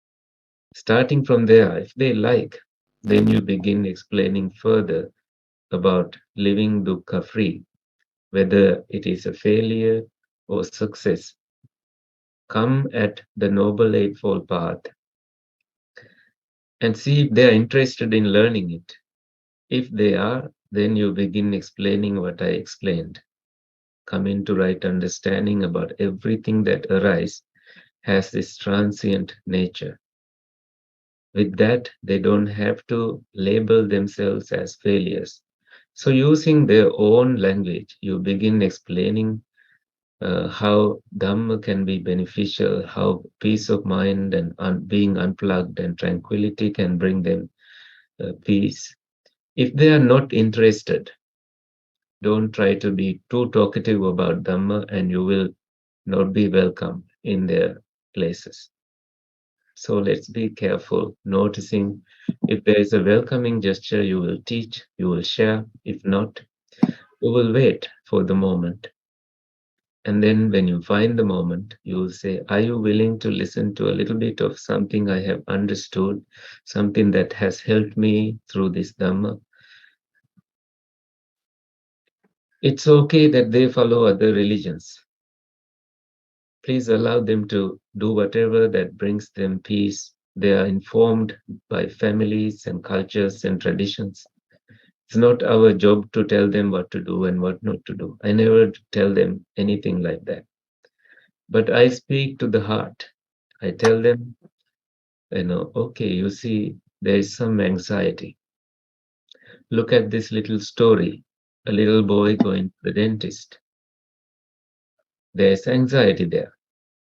Starting from there, if they like, then you begin explaining further about living dukkha free, whether it is a failure or success. Come at the Noble Eightfold Path and see if they are interested in learning it. If they are, then you begin explaining what I explained. Come into right understanding about everything that arises has this transient nature. With that, they don't have to label themselves as failures. So, using their own language, you begin explaining how Dhamma can be beneficial, how peace of mind and being unplugged and tranquility can bring them peace. If they are not interested, don't try to be too talkative about Dhamma and you will not be welcome in their places. So let's be careful, noticing if there is a welcoming gesture, you will teach, you will share. If not, you will wait for the moment. And then when you find the moment, you will say, are you willing to listen to a little bit of something I have understood, something that has helped me through this Dhamma? It's okay that they follow other religions. Please allow them to do whatever that brings them peace. They are informed by families and cultures and traditions. It's not our job to tell them what to do and what not to do. I never tell them anything like that. But I speak to the heart. I tell them, okay, you see, there is some anxiety. Look at this little story. A little boy going to the dentist. There's anxiety there.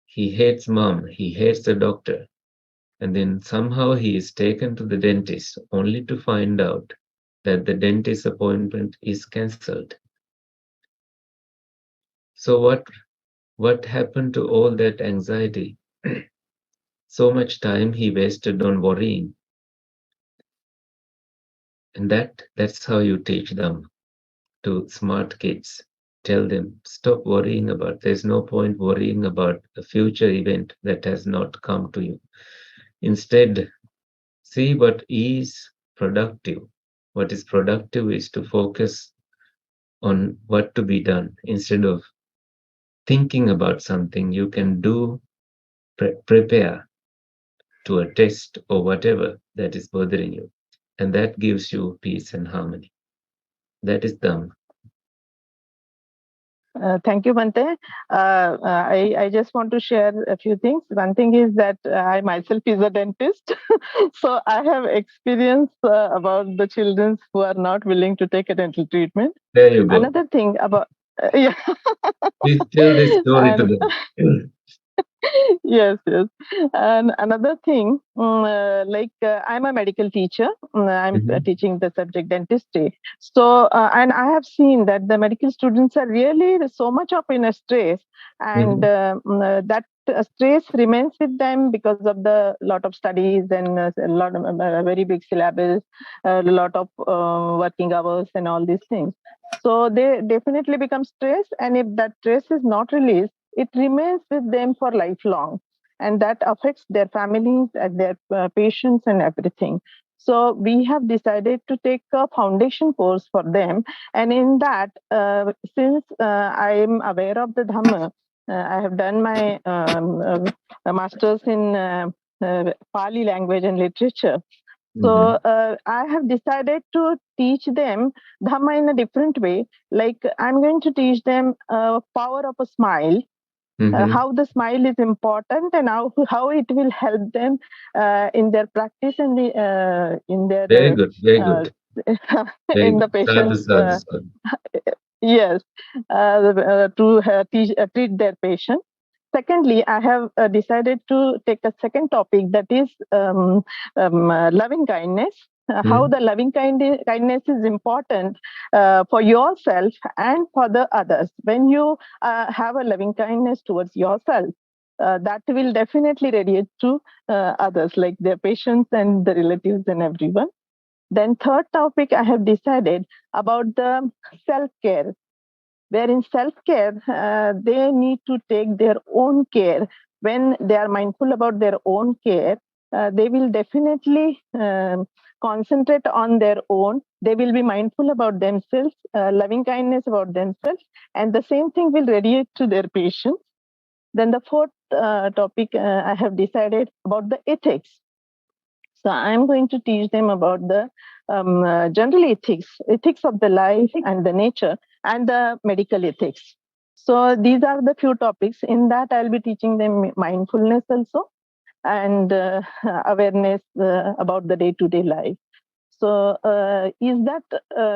He hates mom. He hates the doctor. And then somehow he is taken to the dentist only to find out that the dentist appointment is cancelled. So what happened to all that anxiety? So much time he wasted on worrying. And that's how you teach them to smart kids. Tell them, stop worrying about, there's no point worrying about a future event that has not come to you. Instead, see what is productive. What is productive is to focus on what to be done instead of thinking about something you can do, prepare to a test or whatever that is bothering you. And that gives you peace and harmony. That is Dhamma. Thank you, Bante. I just want to share a few things. One thing is that I myself is a dentist, so I have experience about the children who are not willing to take a dental treatment. There you go. Another thing about yeah. Please tell this story to them. Yes. And another thing, I'm a medical teacher. I'm teaching the subject dentistry. So, and I have seen that the medical students are really so much of in a stress, and that stress remains with them because of the lot of studies and a lot of very big syllabus, a lot of working hours and all these things. So they definitely become stressed, and if that stress is not released, it remains with them for lifelong, and that affects their families and their patients and everything. So we have decided to take a foundation course for them, and in that, since I am aware of the Dhamma, I have done my master's in Pali language and literature. So I have decided to teach them Dhamma in a different way. Like I'm going to teach them power of a smile, how the smile is important, and how it will help them in their practice and in their very good, very good. in the patients. Yes, to treat their patient. Secondly, I have decided to take a second topic, that is loving kindness. how the loving kindness is important for yourself and for the others. When you have a loving kindness towards yourself, that will definitely radiate to others, like their patients and the relatives and everyone. Then third topic I have decided about the self-care, where in self-care, they need to take their own care. When they are mindful about their own care, they will definitely concentrate on their own. They will be mindful about themselves, loving kindness about themselves, and the same thing will radiate to their patients. Then the fourth topic I have decided about the ethics. So I'm going to teach them about the general ethics of the life and the nature, and the medical ethics. So these are the few topics. In that, I'll be teaching them mindfulness also, and awareness about the day-to-day life. So is that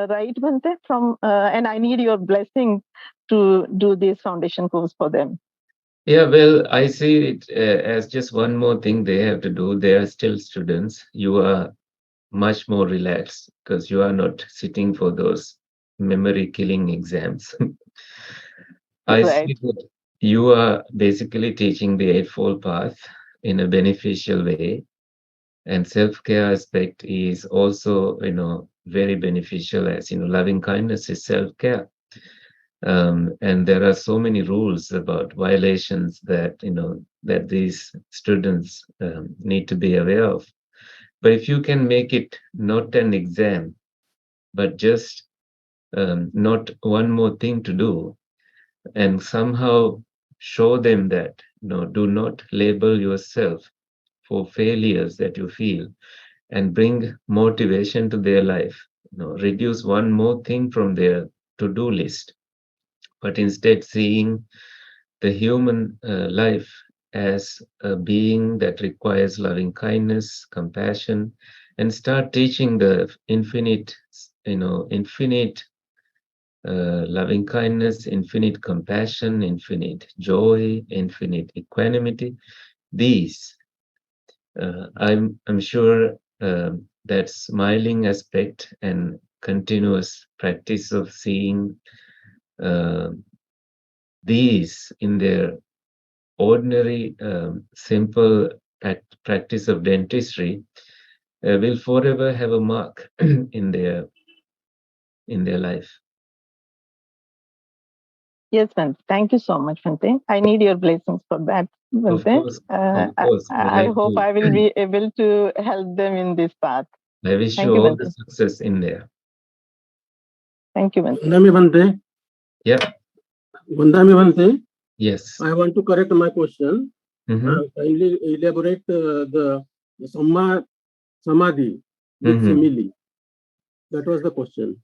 right, Bhante? And I need your blessing to do this foundation course for them. Yeah, well, I see it as just one more thing they have to do. They are still students. You are much more relaxed because you are not sitting for those memory killing exams. I Right. see that you are basically teaching the Eightfold Path in a beneficial way, and self-care aspect is also, very beneficial, as loving kindness is self-care. And there are so many rules about violations that that these students need to be aware of. But if you can make it not an exam, but just not one more thing to do, and somehow show them that do not label yourself for failures that you feel, and bring motivation to their life. Reduce one more thing from their to-do list, but instead seeing the human life as a being that requires loving kindness, compassion, and start teaching the infinite loving kindness, infinite compassion, infinite joy, infinite equanimity. These, I'm sure that smiling aspect and continuous practice of seeing uh, these in their ordinary, simple practice of dentistry will forever have a mark in their life. Yes, Bhante. Thank you so much, Bhante. I need your blessings for that, Of Bhante. course, of course. I'd I like hope to. I will be able to help them in this path. I wish Thank you you, all the Bhante. success in there. Thank you, Bhante. Vandami Bhante. Yeah. Vandami Bhante. Yes. I want to correct my question. Mhm. Kindly elaborate the samadhi with Mhm. simile. That was the question.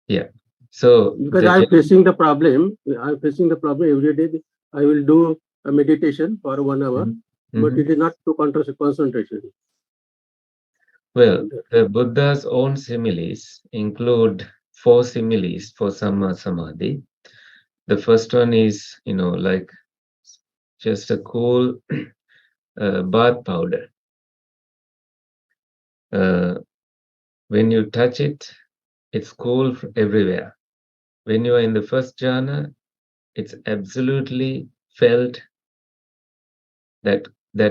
Yeah. So Because I'm facing the problem. I'm facing the problem every day. I will do a meditation for 1 hour, but it is not to concentration. Well, the Buddha's own similes include 4 similes for Samma Samadhi. The first one is, like just a cool bath powder. When you touch it, it's cool everywhere. When you are in the first jhana, it's absolutely felt that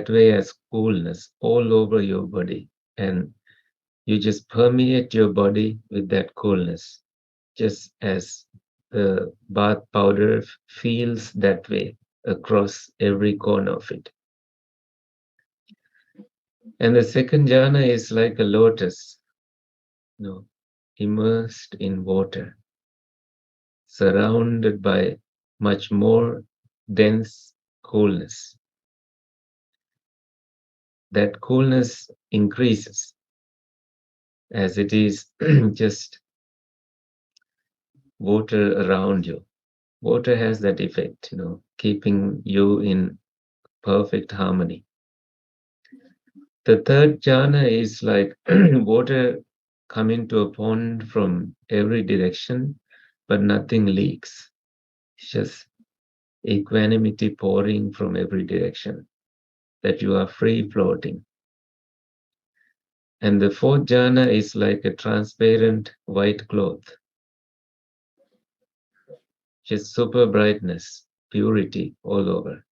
way as coolness all over your body, and you just permeate your body with that coolness, just as the bath powder feels that way across every corner of it. And the second jhana is like a lotus, immersed in water, surrounded by much more dense coolness. That coolness increases as it is just water around you. Water has that effect, keeping you in perfect harmony. The third jhana is like water coming to a pond from every direction, but nothing leaks. It's just equanimity pouring from every direction, that you are free floating. And the fourth jhana is like a transparent white cloth. Just super brightness, purity all over.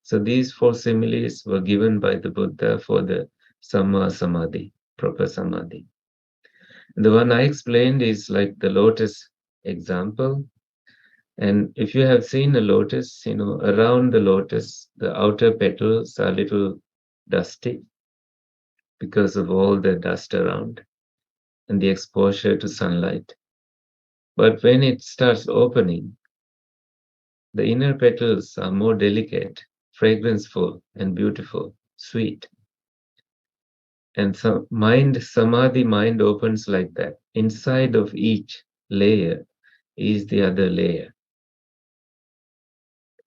So these four similes were given by the Buddha for the Samma Samadhi, proper Samadhi. The one I explained is like the lotus example. And if you have seen a lotus, around the lotus, the outer petals are a little dusty because of all the dust around and the exposure to sunlight. But when it starts opening, the inner petals are more delicate, fragranceful, and beautiful, sweet. And samadhi mind opens like that. Inside of each layer is the other layer.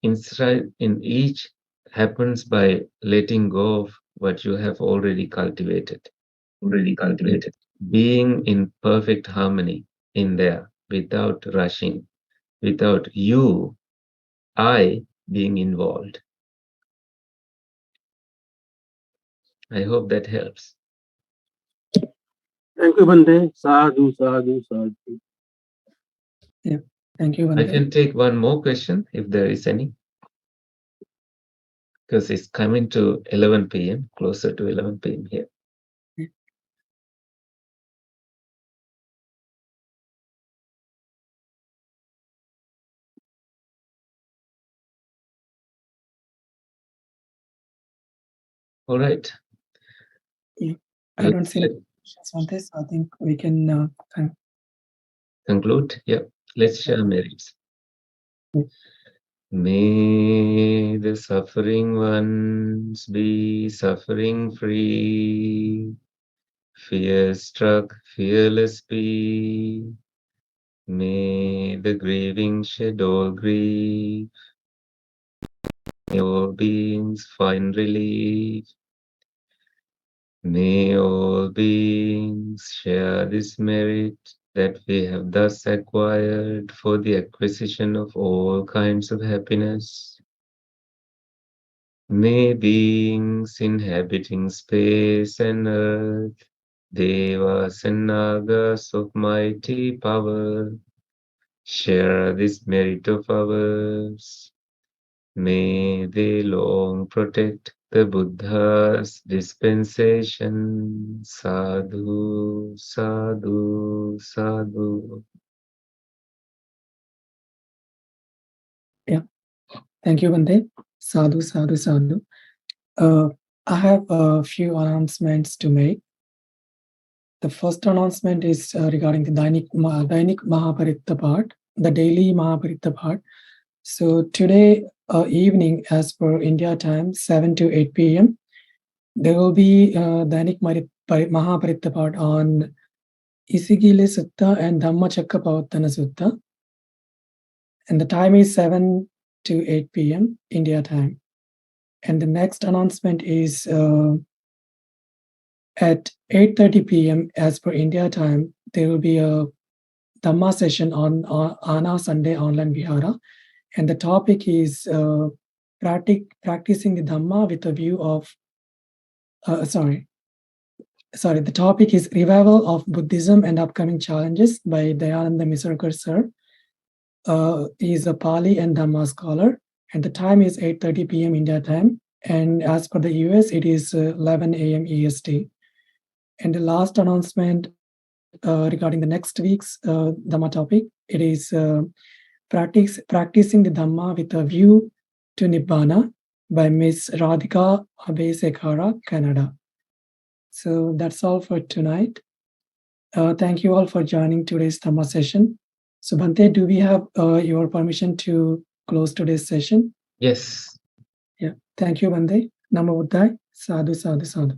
Inside in each happens by letting go of what you have already cultivated. Being in perfect harmony in there without rushing, without I being involved. I hope that helps. Thank you, Bande. Sadhu, sadhu, sadhu. Yeah, thank you, I Bande. can take one more question if there is any. Because it's coming to 11 p.m., closer to 11 p.m. here. All right. Yeah. I don't see any questions on this. I think we can conclude. Yeah, let's share merits. Yeah. May the suffering ones be suffering free, fear struck, fearless be. May the grieving shed all grief, may all beings find relief. May all beings share this merit that we have thus acquired for the acquisition of all kinds of happiness. May beings inhabiting space and earth, devas and nagas of mighty power, share this merit of ours. May they long protect the Buddha's dispensation. Sadhu, sadhu, sadhu. Yeah. Thank you, Bande. Sadhu, sadhu, sadhu. I have a few announcements to make. The first announcement is regarding the Dainik Mahaparitta part, the daily Mahaparitta part. So today evening, as per India time, 7 to 8 p.m., there will be Dainik Mahaparitta part on Isigile Sutta and Dhammachakkapavatana Sutta. And the time is 7 to 8 p.m. India time. And the next announcement is at 8:30 p.m. as per India time, there will be a Dhamma session on Ana Sunday Online Vihara. And the topic is practicing the Dhamma with a view of, the topic is Revival of Buddhism and Upcoming Challenges by Dayananda Misarkar sir. He is a Pali and Dhamma scholar. And the time is 8:30 p.m. India time. And as per the US, it is 11 a.m. EST. And the last announcement regarding the next week's Dhamma topic, it is practicing the Dhamma with a view to Nibbana by Ms. Radhika Abesekara, Canada. So that's all for tonight. Thank you all for joining today's Dhamma session. So Bhante, do we have your permission to close today's session? Yes. Yeah. Thank you, Bhante. Namo Buddhaya. Sadhu, sadhu, sadhu.